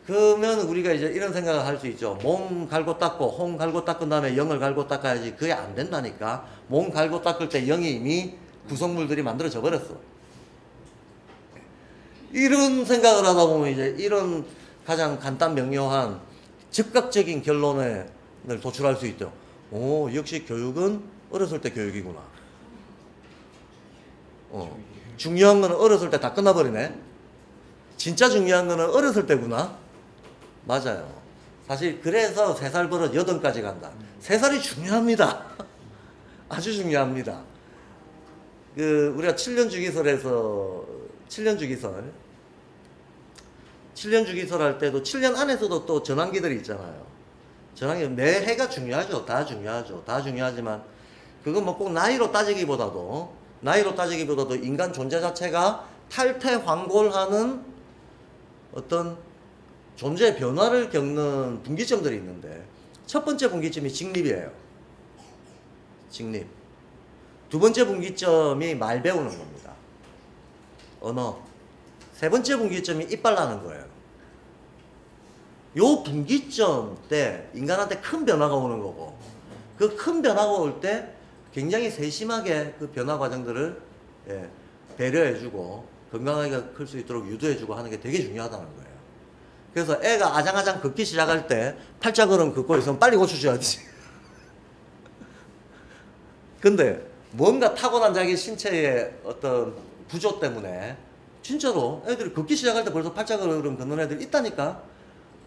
그러면 우리가 이제 이런 생각을 할 수 있죠. 몸 갈고 닦고 혼 갈고 닦은 다음에 영을 갈고 닦아야지. 그게 안 된다니까. 몸 갈고 닦을 때 영이 이미 구성물들이 만들어져 버렸어. 이런 생각을 하다 보면 이제 이런 가장 간단 명료한 즉각적인 결론을 도출할 수 있죠. 오, 역시 교육은 어렸을 때 교육이구나. 중요한 거는 어렸을 때 다 끝나버리네. 진짜 중요한 거는 어렸을 때구나. 맞아요. 사실 그래서 3살 버릇 8까지 간다. 3살이 중요합니다. 아주 중요합니다. 우리가 7년 주기설에서 7년 주기설 할 때도 7년 안에서도 또 전환기들이 있잖아요. 전환기 매 해가 중요하죠. 다 중요하죠. 다 중요하지만 그건 뭐 꼭 나이로 따지기보다도 인간 존재 자체가 탈퇴환골하는 어떤 존재의 변화를 겪는 분기점들이 있는데, 첫 번째 분기점이 직립이에요. 직립. 두 번째 분기점이 말 배우는 겁니다. 언어. 세 번째 분기점이 이빨 나는 거예요. 요 분기점 때 인간한테 큰 변화가 오는 거고, 그 큰 변화가 올 때 굉장히 세심하게 그 변화 과정들을 배려해주고 건강하게 클 수 있도록 유도해주고 하는 게 되게 중요하다는 거예요. 그래서 애가 아장아장 걷기 시작할 때 팔자걸음 걷고 있으면 빨리 고쳐줘야지. 근데 뭔가 타고난 자기 신체의 어떤 구조 때문에 진짜로 애들이 걷기 시작할 때 벌써 팔자걸음 걷는 애들 있다니까.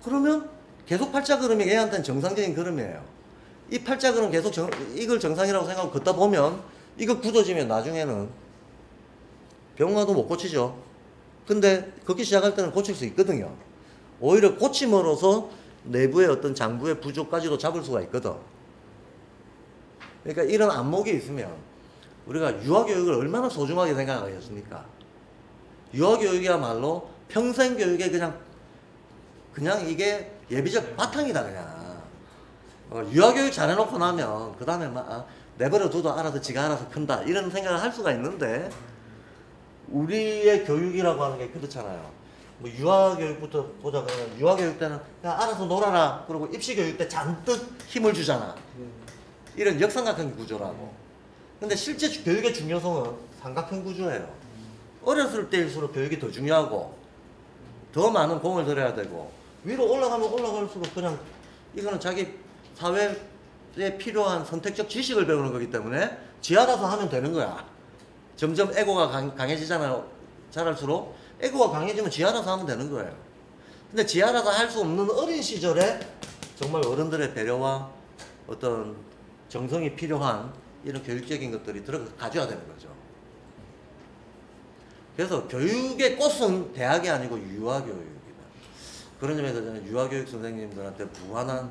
그러면 계속 팔자걸음이 애한테는 정상적인 걸음이에요. 이 팔자걸음 계속 이걸 정상이라고 생각하고 걷다 보면 이거 굳어지면 나중에는 병원 가도 못 고치죠. 근데 걷기 시작할 때는 고칠 수 있거든요. 오히려 고침으로써 내부의 어떤 장부의 부족까지도 잡을 수가 있거든. 그러니까 이런 안목이 있으면 우리가 유아교육을 얼마나 소중하게 생각하겠습니까? 유아교육이야말로 평생교육에 그냥 이게 예비적 바탕이다. 그냥 유아교육 잘해놓고 나면 그 다음에 막 내버려 둬도 알아서 지가 알아서 큰다 이런 생각을 할 수가 있는데 우리의 교육이라고 하는 게 그렇잖아요. 뭐 유아교육부터 보자 그러면 유아교육 때는 그냥 알아서 놀아라. 그리고 입시교육 때 잔뜩 힘을 주잖아. 이런 역삼각형 구조라고. 근데 실제 교육의 중요성은 삼각형 구조예요. 어렸을 때일수록 교육이 더 중요하고 더 많은 공을 들여야 되고 위로 올라가면 올라갈수록 그냥 이거는 자기 사회에 필요한 선택적 지식을 배우는 거기 때문에 지 알아서 하면 되는 거야. 점점 에고가 강해지잖아요. 자랄수록 에고가 강해지면 지 알아서 하면 되는 거예요. 근데 지 알아서 할 수 없는 어린 시절에 정말 어른들의 배려와 어떤 정성이 필요한 이런 교육적인 것들이 가져야 되는 거죠. 그래서 교육의 꽃은 대학이 아니고 유아교육이다. 그런 점에서 저는 유아교육 선생님들한테 무한한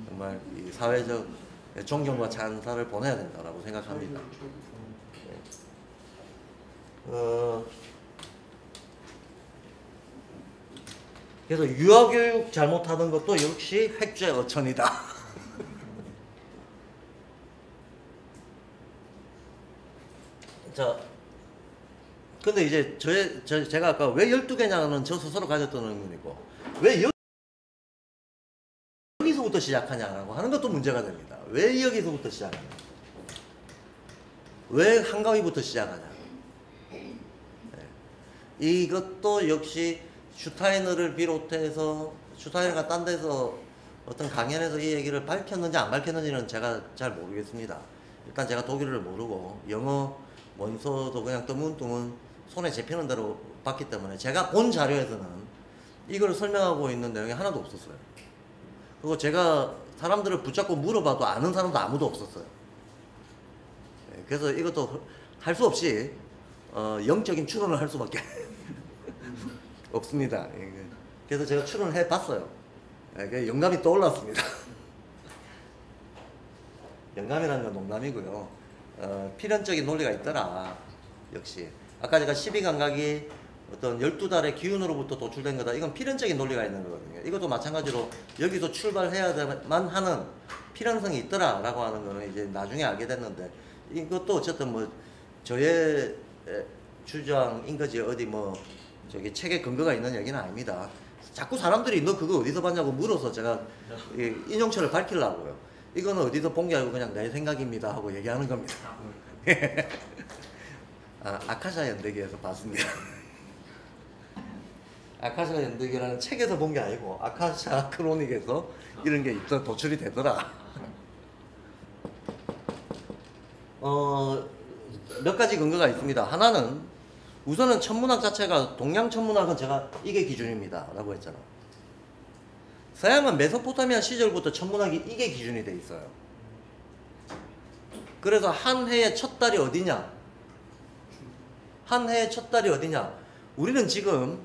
정말 이 사회적 존경과 찬사를 보내야 된다고 생각합니다. 그래서 유아교육 잘못하는 것도 역시 획죄 어천이다. 자, 근데 이제 제가 아까 왜 12개냐는 저 스스로 가졌던 의문이고 왜 여기서부터 시작하냐라고 하는 것도 문제가 됩니다. 왜 여기서부터 시작하냐? 왜 한가위부터 시작하냐? 네. 이것도 역시 슈타이너를 비롯해서 슈타이너가 딴 데서 어떤 강연에서 이 얘기를 밝혔는지 안 밝혔는지는 제가 잘 모르겠습니다. 일단 제가 독일어를 모르고 영어 원서도 그냥 뜨문뜨문 손에 잡히는 대로 봤기 때문에 제가 본 자료에서는 이걸 설명하고 있는 내용이 하나도 없었어요. 그리고 제가 사람들을 붙잡고 물어봐도 아는 사람도 아무도 없었어요. 그래서 이것도 할 수 없이 영적인 추론을 할 수밖에 없습니다. 그래서 제가 추론을 해봤어요. 영감이 떠올랐습니다. 영감이라는 건 농담이고요. 필연적인 논리가 있더라. 역시 아까 제가 12감각이 어떤 12달의 기운으로부터 도출된 거다. 이건 필연적인 논리가 있는 거거든요. 이것도 마찬가지로 여기서 출발해야만 하는 필연성이 있더라 라고 하는 거는 이제 나중에 알게 됐는데 이것도 어쨌든 뭐 저의 주장인 거지 어디 뭐 저기 책에 근거가 있는 얘기는 아닙니다. 자꾸 사람들이 너 그거 어디서 봤냐고 물어서 제가 인용처를 밝히려고요. 이거는 어디서 본 게 아니고 그냥 내 생각입니다 하고 얘기하는 겁니다. 아카샤 연대기에서 봤습니다. 아카샤 연대기라는 책에서 본 게 아니고 아카샤 크로닉에서 이런 게 있더 도출이 되더라. 몇 가지 근거가 있습니다. 하나는 우선은 천문학 자체가 동양 천문학은 제가 이게 기준입니다 라고 했잖아. 서양은 메소포타미아 시절부터 천문학이 이게 기준이 돼 있어요. 그래서 한 해의 첫 달이 어디냐? 한 해의 첫 달이 어디냐? 우리는 지금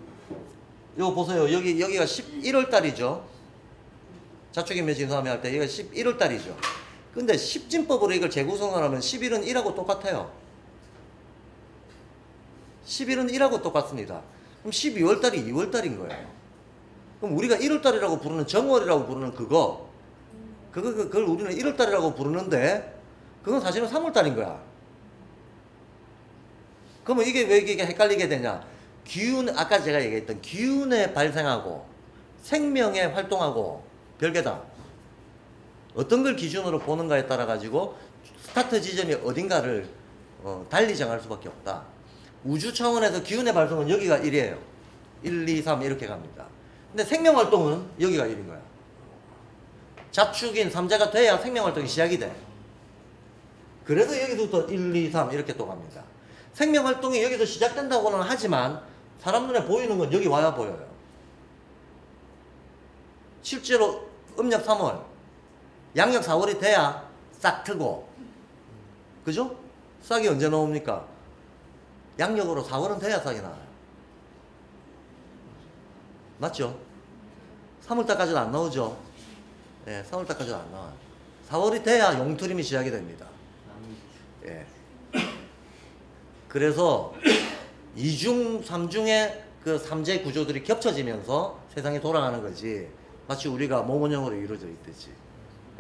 이거 보세요. 여기가 11월 달이죠. 자축인묘 진수함에 할 때 여기가 11월 달이죠. 근데 십진법으로 이걸 재구성을 하면 10일은 1하고 똑같아요. 10일은 1하고 똑같습니다. 그럼 12월 달이 2월 달인 거예요. 그럼 우리가 1월 달이라고 부르는 정월이라고 부르는 그걸 우리는 1월 달이라고 부르는데 그건 사실은 3월 달인 거야. 그러면 이게 왜 이게 헷갈리게 되냐? 기운, 아까 제가 얘기했던 기운에 발생하고 생명에 활동하고 별개다. 어떤 걸 기준으로 보는가에 따라 가지고 스타트 지점이 어딘가를 달리 정할 수밖에 없다. 우주 차원에서 기운의 발성은 여기가 1이에요. 1, 2, 3 이렇게 갑니다. 근데 생명활동은 여기가 1인 거야. 자축인 3자가 돼야 생명활동이 시작이 돼. 그래서 여기서부터 1, 2, 3 이렇게 또 갑니다. 생명활동이 여기서 시작된다고는 하지만 사람 눈에 보이는 건 여기 와야 보여요. 실제로 음력 3월, 양력 4월이 돼야 싹 트고, 그죠? 싹이 언제 나옵니까? 양력으로 4월은 돼야 싹이 나와요. 맞죠? 3월달까지는 안 나오죠? 예, 3월달까지는 안 나와요. 4월이 돼야 용트림이 시작이 됩니다. 예. 그래서 2중, 3중의 그 3재 구조들이 겹쳐지면서 세상이 돌아가는 거지. 마치 우리가 모모형으로 이루어져 있듯이.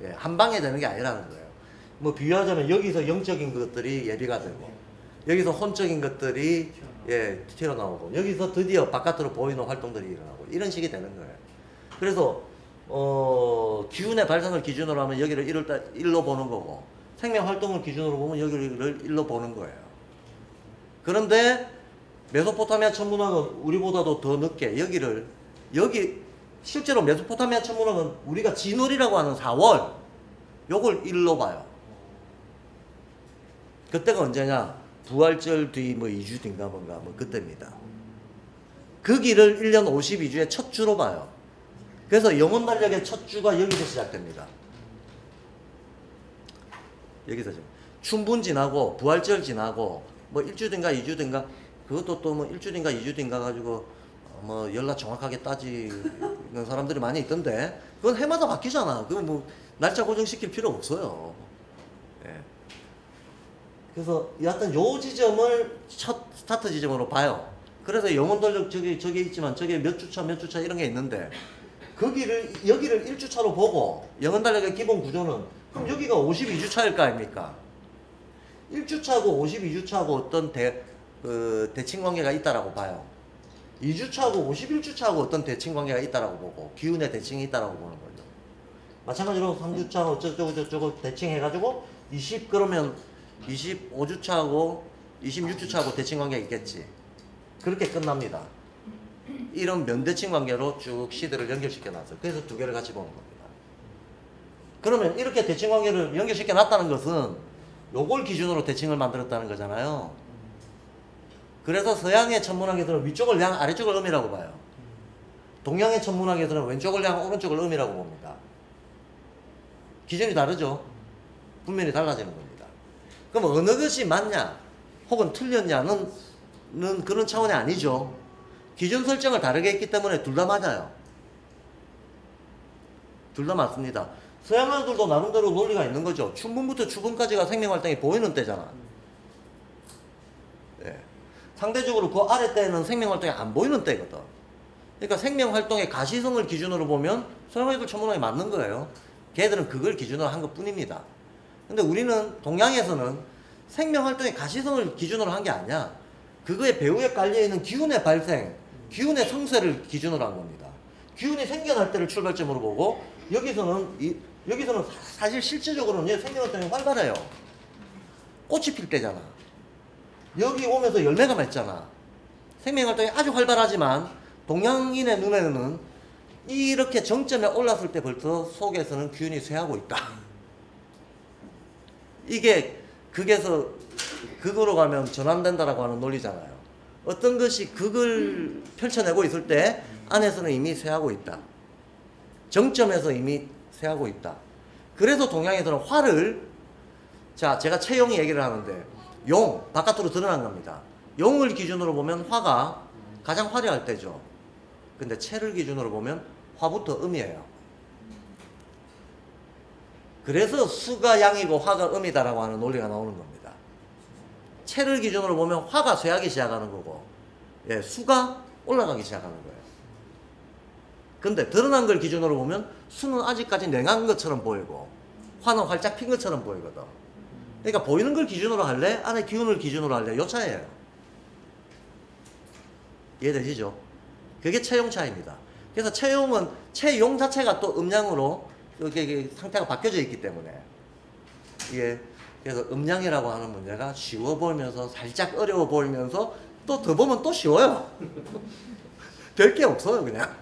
예, 한 방에 되는 게 아니라는 거예요. 뭐 비유하자면 여기서 영적인 것들이 예비가 되고 여기서 혼적인 것들이 튀어나오고 여기서 드디어 바깥으로 보이는 활동들이 일어나고 이런 식이 되는 거예요. 그래서 기운의 발생을 기준으로 하면 여기를 1로 보는 거고 생명 활동을 기준으로 보면 여기를 1로 보는 거예요. 그런데 메소포타미아 천문학은 우리보다도 더 늦게 여기 실제로 메소포타미아 천문학은 우리가 진월이라고 하는 4월 요걸 1로 봐요. 그때가 언제냐? 부활절 뒤 뭐 2주 뒤인가 뭔가 뭐 그때입니다. 그 길을 1년 52주의 첫 주로 봐요. 그래서 영혼 달력의 첫 주가 여기서 시작됩니다. 여기서 지금 춘분 지나고 부활절 지나고 뭐 1주 뒤인가 2주 뒤인가 그것도 또 뭐 1주 뒤인가 2주 뒤인가 가지고 뭐 연락 정확하게 따지는 사람들이 많이 있던데 그건 해마다 바뀌잖아. 그건 뭐 날짜 고정시킬 필요 없어요. 예. 그래서 여하튼 요 지점을 첫 스타트 지점으로 봐요. 그래서 영혼 달력 저기 있지만 저게 몇 주차 이런 게 있는데 여기를 1주차로 보고 영혼 달력의 기본 구조는 그럼 여기가 52주차일 거 아닙니까? 1주차고 52주차고 어떤 대칭 관계가 있다라고 봐요. 2주차고 51주차고 어떤 대칭 관계가 있다라고 보고 기운의 대칭이 있다라고 보는 거죠. 마찬가지로 3주차 어쩌고 대칭해가지고 그러면 25주차하고 26주차하고 대칭 관계가 있겠지. 그렇게 끝납니다. 이런 면대칭 관계로 쭉 시대를 연결시켜 놨어요. 그래서 두 개를 같이 보는 겁니다. 그러면 이렇게 대칭 관계를 연결시켜 놨다는 것은 요걸 기준으로 대칭을 만들었다는 거잖아요. 그래서 서양의 천문학에서는 위쪽을 양 아래쪽을 음이라고 봐요. 동양의 천문학에서는 왼쪽을 양 오른쪽을 음이라고 봅니다. 기준이 다르죠. 분명히 달라지는 겁니다. 그럼 어느 것이 맞냐 혹은 틀렸냐는 그런 차원이 아니죠. 기준 설정을 다르게 했기 때문에 둘 다 맞아요. 둘 다 맞습니다. 서양인들도 나름대로 논리가 있는 거죠. 춘분부터 추분까지가 생명활동이 보이는 때잖아. 예. 상대적으로 그 아래 때는 생명활동이 안 보이는 때거든. 그러니까 생명활동의 가시성을 기준으로 보면 서양인들 천문학이 맞는 거예요. 걔들은 그걸 기준으로 한 것 뿐입니다. 근데 우리는 동양에서는 생명활동의 가시성을 기준으로 한 게 아니야. 그거에 배후에 깔려있는 기운의 발생, 기운의 성세를 기준으로 한 겁니다. 기운이 생겨날 때를 출발점으로 보고 여기서는 사실 실질적으로는 생명활동이 활발해요. 꽃이 필 때잖아. 여기 오면서 열매가 맺잖아. 생명활동이 아주 활발하지만 동양인의 눈에는 이렇게 정점에 올랐을 때 벌써 속에서는 기운이 쇠하고 있다. 이게 극으로 가면 전환된다라고 하는 논리잖아요. 어떤 것이 극을 펼쳐내고 있을 때 안에서는 이미 쇠하고 있다. 정점에서 이미 쇠하고 있다. 그래서 동양에서는 화를 제가 채용이 얘기를 하는데 바깥으로 드러난 겁니다. 용을 기준으로 보면 화가 가장 화려할 때죠. 근데 채를 기준으로 보면 화부터 음이에요. 그래서 수가 양이고 화가 음이다라고 하는 논리가 나오는 겁니다. 채를 기준으로 보면 화가 쇠하기 시작하는 거고 수가 올라가기 시작하는 거예요. 근데 드러난 걸 기준으로 보면 수는 아직까지 냉한 것처럼 보이고 화는 활짝 핀 것처럼 보이거든. 그러니까 보이는 걸 기준으로 할래? 안에 기운을 기준으로 할래? 요 차이예요. 이해되시죠? 그게 채용 차이입니다. 그래서 채용 자체가 또 음양으로 이게 상태가 바뀌어져 있기 때문에 그래서 음양이라고 하는 문제가 쉬워 보이면서 살짝 어려워 보이면서 또 더 보면 또 쉬워요. 될 게 없어요 그냥.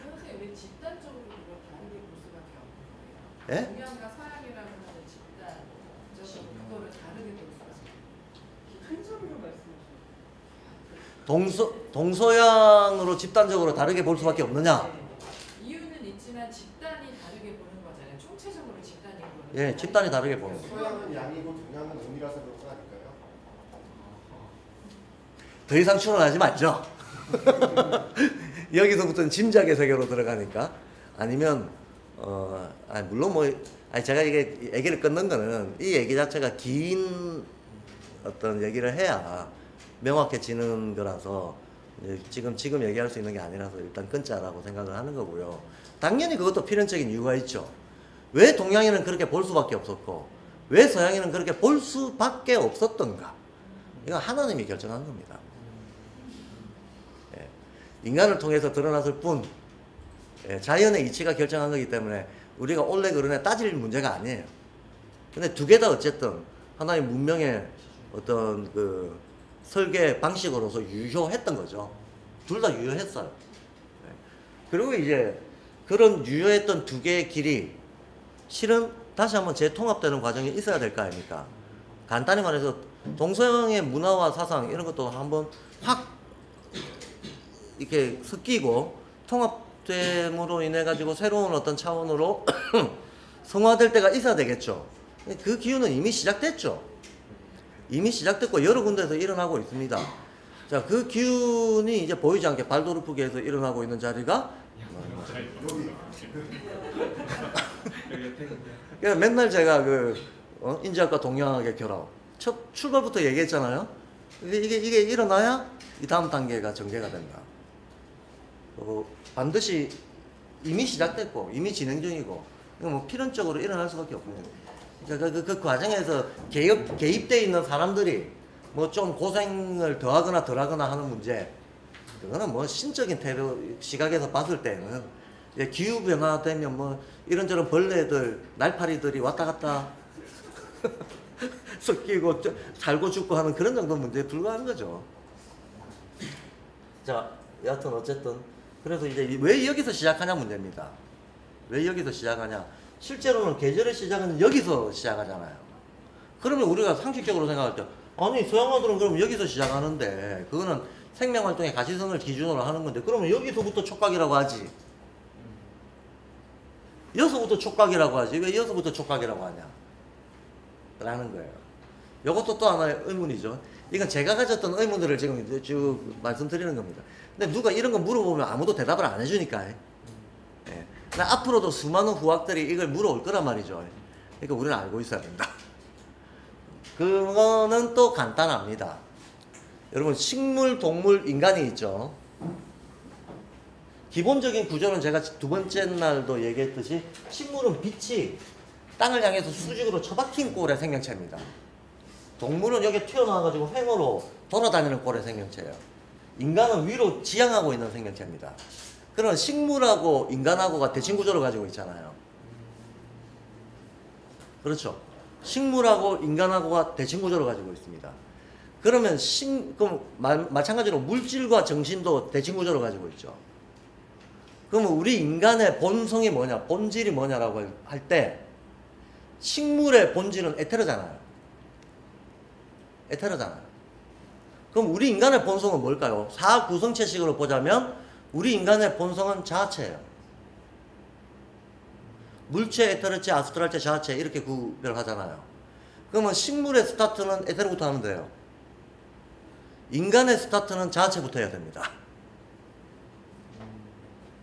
선생님 왜 집단적으로 이걸 다르게 볼 수밖에 없는 거예요? 예? 동양과 서양이라는 거는 집단적으로 그거를 다르게 볼 수밖에 없어요. 한 점으로 말씀하세요. 동서양으로 집단적으로 다르게 볼 수밖에 없느냐? 이유는 있지만 집단이 다르게 보는 거잖아요. 총체적으로 집단이 보는 예, 거잖아요. 집단이 다르게 보는 거예요. 서양은 양이고 동양은 음이라서 그런 거 아닐까요? 더 이상 추론하지 말죠. 여기서부터는 짐작의 세계로 들어가니까. 아니면 물론 제가 이게 얘기를 끊는 거는 이 얘기 자체가 긴 어떤 얘기를 해야 명확해지는 거라서 지금 얘기할 수 있는 게 아니라서 일단 끊자라고 생각을 하는 거고요. 당연히 그것도 필연적인 이유가 있죠. 왜 동양인은 그렇게 볼 수밖에 없었고 왜 서양인은 그렇게 볼 수밖에 없었던가. 이건 하나님이 결정한 겁니다. 예. 인간을 통해서 드러났을 뿐 예, 자연의 이치가 결정한 거기 때문에 우리가 옳네 그르네 따질 문제가 아니에요. 근데 두 개 다 어쨌든 하나의 문명의 어떤 그 설계 방식으로서 유효했던 거죠. 둘 다 유효했어요. 예. 그리고 이제 그런 유효했던 두 개의 길이 실은 다시 한번 재통합되는 과정이 있어야 될 거 아닙니까? 간단히 말해서 동서양의 문화와 사상 이런 것도 한번 확 이렇게 섞이고 통합됨으로 인해 가지고 새로운 어떤 차원으로 성화될 때가 있어야 되겠죠. 그 기운은 이미 시작됐죠. 이미 시작됐고 여러 군데에서 일어나고 있습니다. 자, 그 기운이 이제 보이지 않게 발도르프계에서 일어나고 있는 자리가 그러니까 맨날 제가 그 인지학과 동양학의 결합 첫 출발부터 얘기했잖아요. 이게 일어나야 이 다음 단계가 전개가 된다. 반드시 이미 시작됐고 이미 진행 중이고 뭐 필연적으로 일어날 수밖에 없습니다. 그러니까 그 과정에서 개입되어 있는 사람들이 뭐 좀 고생을 더하거나 덜하거나 하는 문제, 그거는 뭐 신적인 태도 시각에서 봤을 때는 기후 변화되면 뭐 이런저런 벌레들, 날파리들이 왔다 갔다 섞이고 살고 죽고 하는 그런 정도 문제에 불과한 거죠. 자, 여하튼 어쨌든 그래서 이제 왜 여기서 시작하냐 문제입니다. 왜 여기서 시작하냐? 실제로는 계절의 시작은 여기서 시작하잖아요. 그러면 우리가 상식적으로 생각할 때 아니 서양화들은 그럼 여기서 시작하는데 그거는 생명활동의 가시성을 기준으로 하는 건데 그러면 여기서부터 촉각이라고 하지. 여기서부터 촉각이라고 하지. 왜 여기서부터 촉각이라고 하냐? 라는 거예요. 이것도 또 하나의 의문이죠. 이건 제가 가졌던 의문들을 지금 쭉 말씀드리는 겁니다. 근데 누가 이런 거 물어보면 아무도 대답을 안 해주니까. 예. 앞으로도 수많은 후학들이 이걸 물어올 거란 말이죠. 그러니까 우리는 알고 있어야 된다. 그거는 또 간단합니다. 여러분 식물, 동물, 인간이 있죠. 기본적인 구조는 제가 두 번째 날도 얘기했듯이 식물은 빛이 땅을 향해서 수직으로 처박힌 꼴의 생명체입니다. 동물은 여기 튀어나와가지고 횡으로 돌아다니는 꼴의 생명체예요. 인간은 위로 지향하고 있는 생명체입니다. 그러면 식물하고 인간하고가 대칭구조를 가지고 있잖아요. 그렇죠. 식물하고 인간하고가 대칭구조를 가지고 있습니다. 그러면 그럼 마찬가지로 물질과 정신도 대칭구조를 가지고 있죠. 그러면 우리 인간의 본성이 뭐냐, 본질이 뭐냐라고 할 때 식물의 본질은 에테르잖아요. 에테르잖아요. 그럼 우리 인간의 본성은 뭘까요? 사구성체식으로 보자면 우리 인간의 본성은 자아체예요. 물체, 에테르체, 아스트랄체, 자아체 이렇게 구별하잖아요. 그러면 식물의 스타트는 에테르부터 하면 돼요. 인간의 스타트는 자아체부터 해야 됩니다.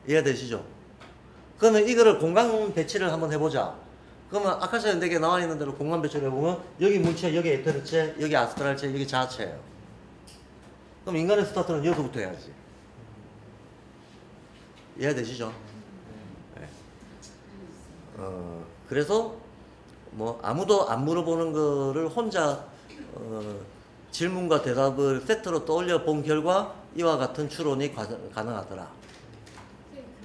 이해되시죠? 그러면 이거를 공간 배치를 한번 해보자. 그러면 아카시아 연대기에 나와 있는 대로 공간 배치를 해보면 여기 물체, 여기 에테르체, 여기 아스트랄체, 여기 자아체예요. 그럼 인간의 스타트는 여기서부터 해야지. 이해되시죠? 네. 그래서 뭐 아무도 안 물어보는 거를 혼자 질문과 대답을 세트로 떠올려 본 결과 이와 같은 추론이 가능하더라.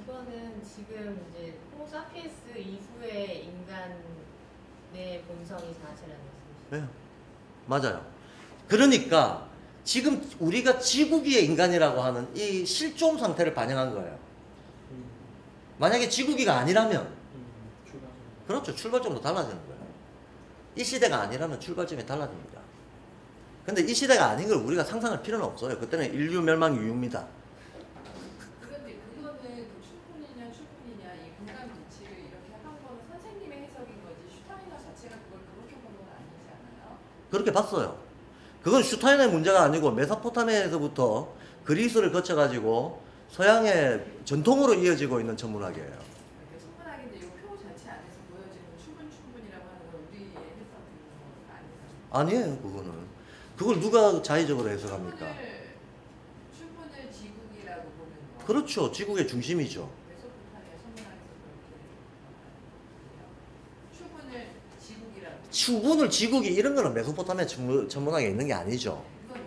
그거는 지금 이제 호모사피엔스 이후에 인간의 본성이 자체라는 말씀이시죠? 네, 맞아요. 그러니까 지금 우리가 지구기의 인간이라고 하는 이 실존 상태를 반영한 거예요. 만약에 지구기가 아니라면 그렇죠. 출발점도 달라지는 거예요. 이 시대가 아니라면 출발점이 달라집니다. 근데 이 시대가 아닌 걸 우리가 상상할 필요는 없어요. 그때는 인류 멸망 이후입니다. 그런데 그거는 그 충분이냐 이 공간 배치를 이렇게 한 거는 선생님의 해석인 거지 슈타이너 자체가 그걸 그렇게 본 건 아니지 않아요? 그렇게 봤어요. 그건 슈타인의 문제가 아니고 메소포타미아에서부터 그리스를 거쳐가지고 서양의 전통으로 이어지고 있는 천문학이에요. 그러니까 천문학인데 이 표 자체 안에서 보여지는 충분이라고 하는 건 우리의 해석인 건 아니잖아요. 아니에요. 그걸 누가 자의적으로 해석합니까? 충분을 지국이라고 보는 거. 그렇죠. 지구의 중심이죠. 메소포타미아 천문학에서 그렇게 충분을 지국이라고. 추분을 지국이 이런 거는 메소포타미아 천문학에 있는 게 아니죠. 그건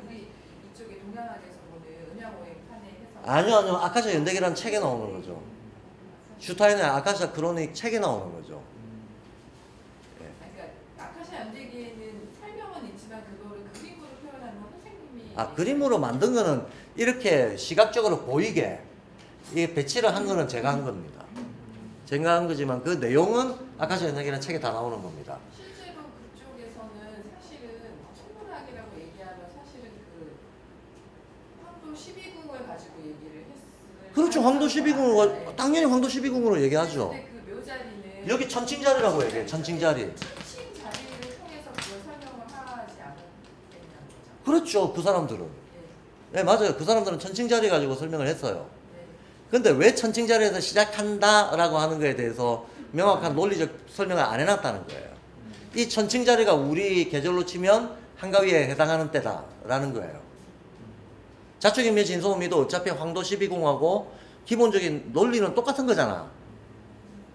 아니요, 아니요. 아카시아 연대기라는 책에 나오는 거죠. 슈타인의 아카시아 크로닉 책에 나오는 거죠. 그러니까 아카시아 연대기에는 설명은 있지만 그거를 그림으로 표현하는 건 선생님이 그림으로 만든 거는 이렇게 시각적으로 보이게 이 배치를 한 거는 제가 한 겁니다. 제가 한 거지만 그 내용은 아카시아 연대기라는 책에 다 나오는 겁니다. 실제로 그쪽에서는 사실은 천문학이라고 얘기하면 사실은 그 황도 12궁을 가지고 얘기를 했어요. 그렇죠. 황도 12궁으로 당연히 황도 12궁으로 얘기하죠. 근데 그 묘자리는 여기 천칭자리라고 얘기해요. 천칭자리. 천칭 자리를 통해서 그걸 설명을 하지 않았겠냐는 거죠. 그렇죠. 그 사람들은. 네, 맞아요. 그 사람들은 천칭자리 가지고 설명을 했어요. 네. 근데 왜 천칭자리에서 시작한다라고 하는 거에 대해서 명확한 논리적 설명을 안 해놨다는 거예요. 이 천칭자리가 우리 계절로 치면 한가위에 해당하는 때다라는 거예요. 자축인묘 진소음미도 어차피 황도 12궁하고 기본적인 논리는 똑같은 거잖아.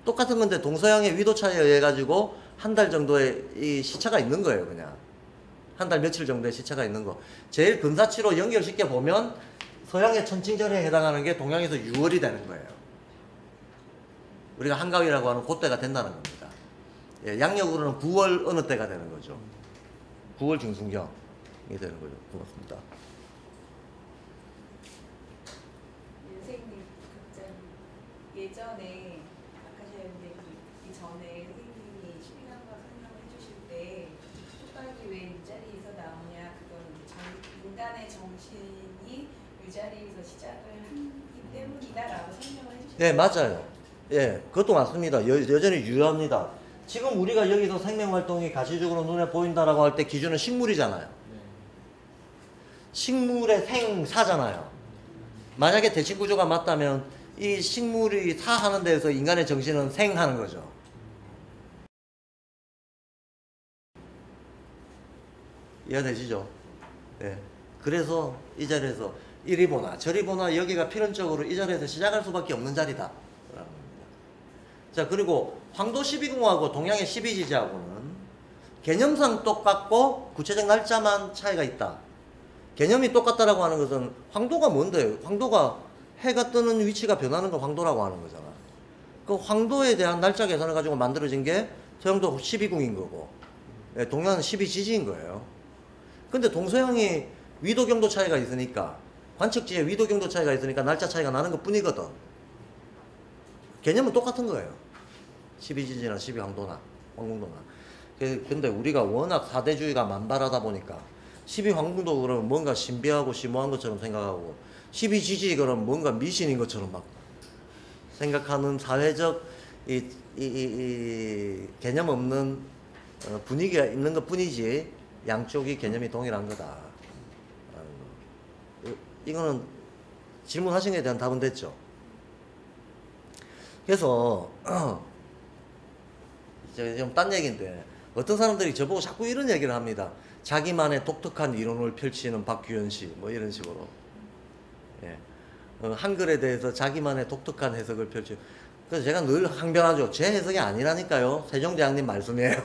똑같은 건데 동서양의 위도 차이에 의해 가지고 한 달 정도의 이 시차가 있는 거예요. 그냥 한 달 며칠 정도의 시차가 있는 거. 제일 근사치로 연결시켜 보면 서양의 천칭절에 해당하는 게 동양에서 6월이 되는 거예요. 우리가 한가위라고 하는 그때가 된다는 겁니다. 예, 양력으로는 9월 어느 때가 되는 거죠. 9월 중순경이 되는 거죠. 고맙습니다. 선생님, 갑자기 예전에 아카시아 연대기 전에 선생님이 12강과 설명을 해주실 때 촉각이 왜 윗자리에서 나오냐, 그건 인간의 정신이 윗자리에서 시작을 하기 때문이다라고 설명을 해주셨어요. 네, 맞아요. 예, 그것도 맞습니다. 여전히 유효합니다. 지금 우리가 여기서 생명활동이 가시적으로 눈에 보인다라고 할 때 기준은 식물이잖아요. 식물의 생사잖아요. 만약에 대칭 구조가 맞다면 이 식물이 사하는 데에서 인간의 정신은 생하는 거죠. 이해되시죠? 예. 그래서 이 자리에서 이리 보나 저리 보나 여기가 필연적으로 이 자리에서 시작할 수밖에 없는 자리다. 자, 그리고 황도 12궁하고 동양의 12지지하고는 개념상 똑같고 구체적 날짜만 차이가 있다. 개념이 똑같다라고 하는 것은 황도가 뭔데? 황도가 해가 뜨는 위치가 변하는 걸 황도라고 하는 거잖아. 그 황도에 대한 날짜 계산을 가지고 만들어진 게 서양도 12궁인 거고, 동양은 12지지인 거예요. 근데 동서양이 위도경도 차이가 있으니까, 관측지에 위도경도 차이가 있으니까 날짜 차이가 나는 것 뿐이거든. 개념은 똑같은 거예요. 12지지나 12황도나 황궁도나. 근데 우리가 워낙 사대주의가 만발하다 보니까 12황궁도 그러면 뭔가 신비하고 심오한 것처럼 생각하고 12지지 그러면 뭔가 미신인 것처럼 막 생각하는 사회적 이 개념 없는 분위기가 있는 것 뿐이지 양쪽이 개념이 동일한 거다. 이거는 질문하신 것에 대한 답은 됐죠. 그래서 이제 좀 딴 얘기인데 어떤 사람들이 저보고 자꾸 이런 얘기를 합니다. 자기만의 독특한 이론을 펼치는 박규현 씨 뭐 이런 식으로. 예. 한글에 대해서 자기만의 독특한 해석을 펼치. 그래서 제가 늘 항변하죠. 제 해석이 아니라니까요. 세종대왕님 말씀이에요.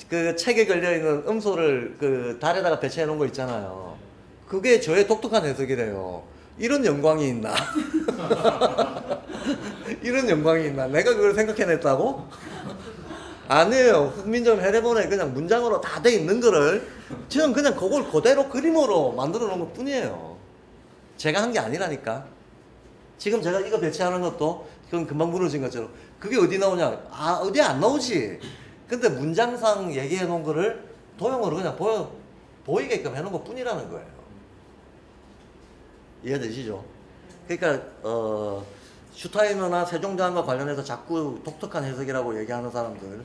그 책에 걸려있는 음소를 그 달에다가 배치해 놓은 거 있잖아요. 그게 저의 독특한 해석이래요. 이런 영광이 있나? 이런 영광이 있나? 내가 그걸 생각해냈다고? 아니에요. 훈민정 해례본에 그냥 문장으로 다 돼 있는 거를 저는 그냥 그걸 그대로 그림으로 만들어 놓은 것 뿐이에요. 제가 한 게 아니라니까. 지금 제가 이거 배치하는 것도 그건 금방 무너진 것처럼 그게 어디 나오냐? 어디 안 나오지. 근데 문장상 얘기해 놓은 거를 도형으로 그냥 보이게끔 해 놓은 것 뿐이라는 거예요. 이해되시죠? 그러니까 슈타이너나 세종대왕과 관련해서 자꾸 독특한 해석이라고 얘기하는 사람들,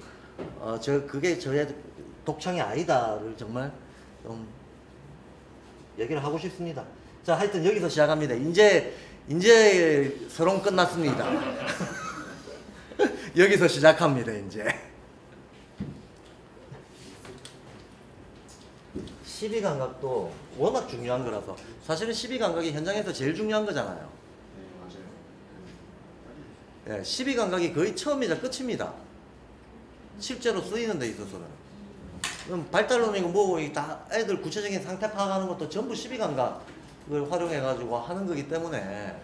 그게 저의 독창이 아니다를 정말 좀 얘기를 하고 싶습니다. 자, 하여튼 여기서 시작합니다. 이제 서론 끝났습니다. 여기서 시작합니다. 이제 12감각도 워낙 중요한 거라서 사실은 12감각이 현장에서 제일 중요한 거잖아요. 예, 12감각이 거의 처음이자 끝입니다. 실제로 쓰이는 데 있어서는. 그럼 발달론이고 뭐고 다 애들 구체적인 상태 파악하는 것도 전부 12감각 그걸 활용해가지고 하는 거기 때문에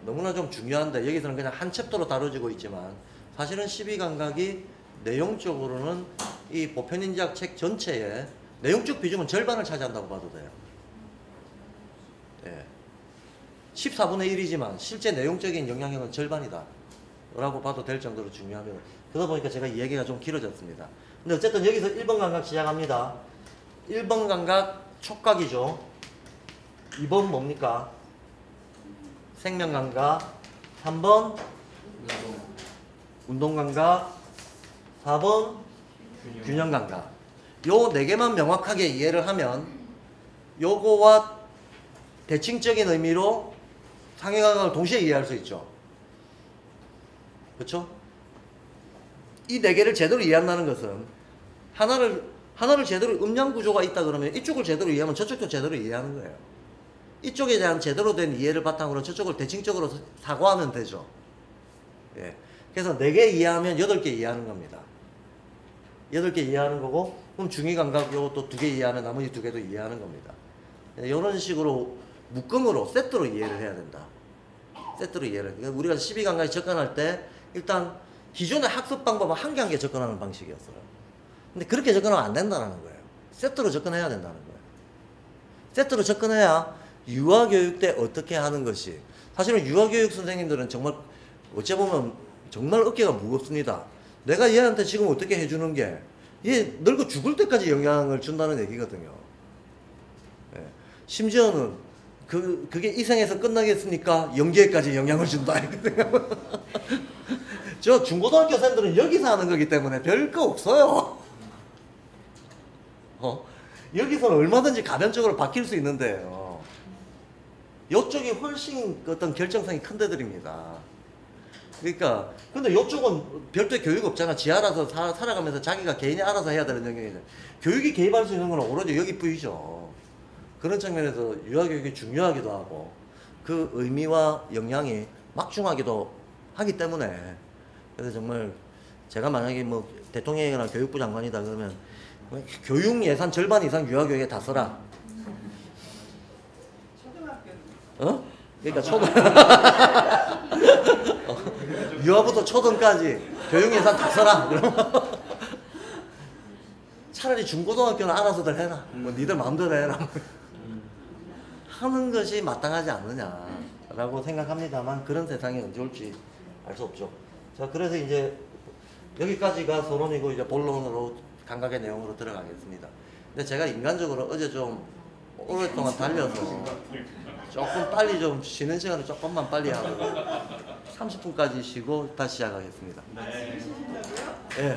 너무나 좀 중요한데 여기서는 그냥 한 챕터로 다뤄지고 있지만 사실은 12감각이 내용적으로는 이 보편인지학 책 전체의 내용적 비중은 절반을 차지한다고 봐도 돼요. 예. 14분의 1이지만 실제 내용적인 영향력은 절반이다 라고 봐도 될 정도로 중요합니다. 그러다 보니까 제가 이 얘기가 좀 길어졌습니다. 근데 어쨌든 여기서 1번 감각 시작합니다. 1번 감각 촉각이죠. 2번 뭡니까? 생명감각. 3번 운동감각. 4번 균형감각. 요 4개만 명확하게 이해를 하면 요거와 대칭적인 의미로 상해감각을 동시에 이해할 수 있죠. 그렇죠? 이 4개를 제대로 이해한다는 것은 하나를 제대로 음양 구조가 있다 그러면 이쪽을 제대로 이해하면 저쪽도 제대로 이해하는 거예요. 이쪽에 대한 제대로 된 이해를 바탕으로 저쪽을 대칭적으로 사고하면 되죠. 예. 그래서 4개 이해하면 8개 이해하는 겁니다. 8개 이해하는 거고, 그럼 중위감각 요것도 2개 이해하면 나머지 2개도 이해하는 겁니다. 이런 식으로 묶음으로 세트로 이해를 해야 된다. 세트로 이해를. 그러니까 우리가 12감각에 접근할 때 일단 기존의 학습 방법은 한 개 한 개 접근하는 방식이었어요. 근데 그렇게 접근하면 안 된다는 거예요. 세트로 접근해야 된다는 거예요. 세트로 접근해야 유아교육 때 어떻게 하는 것이, 사실은 유아교육 선생님들은 정말 어찌 보면 정말 어깨가 무겁습니다. 내가 얘한테 지금 어떻게 해주는 게 얘 늙어 죽을 때까지 영향을 준다는 얘기거든요. 예. 심지어는 그게 이 생에서 끝나겠으니까 영계에까지 영향을 준다. 저 중고등학교 생들은 여기서 하는 거기 때문에 별거 없어요. 여기서는 얼마든지 가변적으로 바뀔 수 있는데요. 이쪽이 훨씬 어떤 결정성이 큰 데들입니다. 그러니까 근데 이쪽은 별도의 교육 없잖아. 지 알아서 살아가면서 자기가 개인이 알아서 해야 되는 영역이죠. 교육이 개입할 수 있는 건 오로지 여기 뿐이죠. 그런 측면에서 유아교육이 중요하기도 하고 그 의미와 영향이 막중하기도 하기 때문에, 그래서 정말 제가 만약에 뭐 대통령이나 교육부 장관이다 그러면 교육 예산 절반 이상 유아교육에 다 써라. 초등학교. 그러니까 유아부터 초등까지 교육 예산 다 써라. 그러면 차라리 중고등학교는 알아서들 해라. 뭐 니들 마음대로 해라. 하는 것이 마땅하지 않느냐라고 생각합니다만 그런 세상이 언제 올지 알 수 없죠. 자, 그래서 이제 여기까지가 서론이고 이제 본론으로 감각의 내용으로 들어가겠습니다. 근데 제가 인간적으로 어제 좀 오랫동안 달려서 조금 빨리 좀 쉬는 시간을 조금만 빨리 하고 30분까지 쉬고 다시 시작하겠습니다. 네. 쉬신다고요? 예.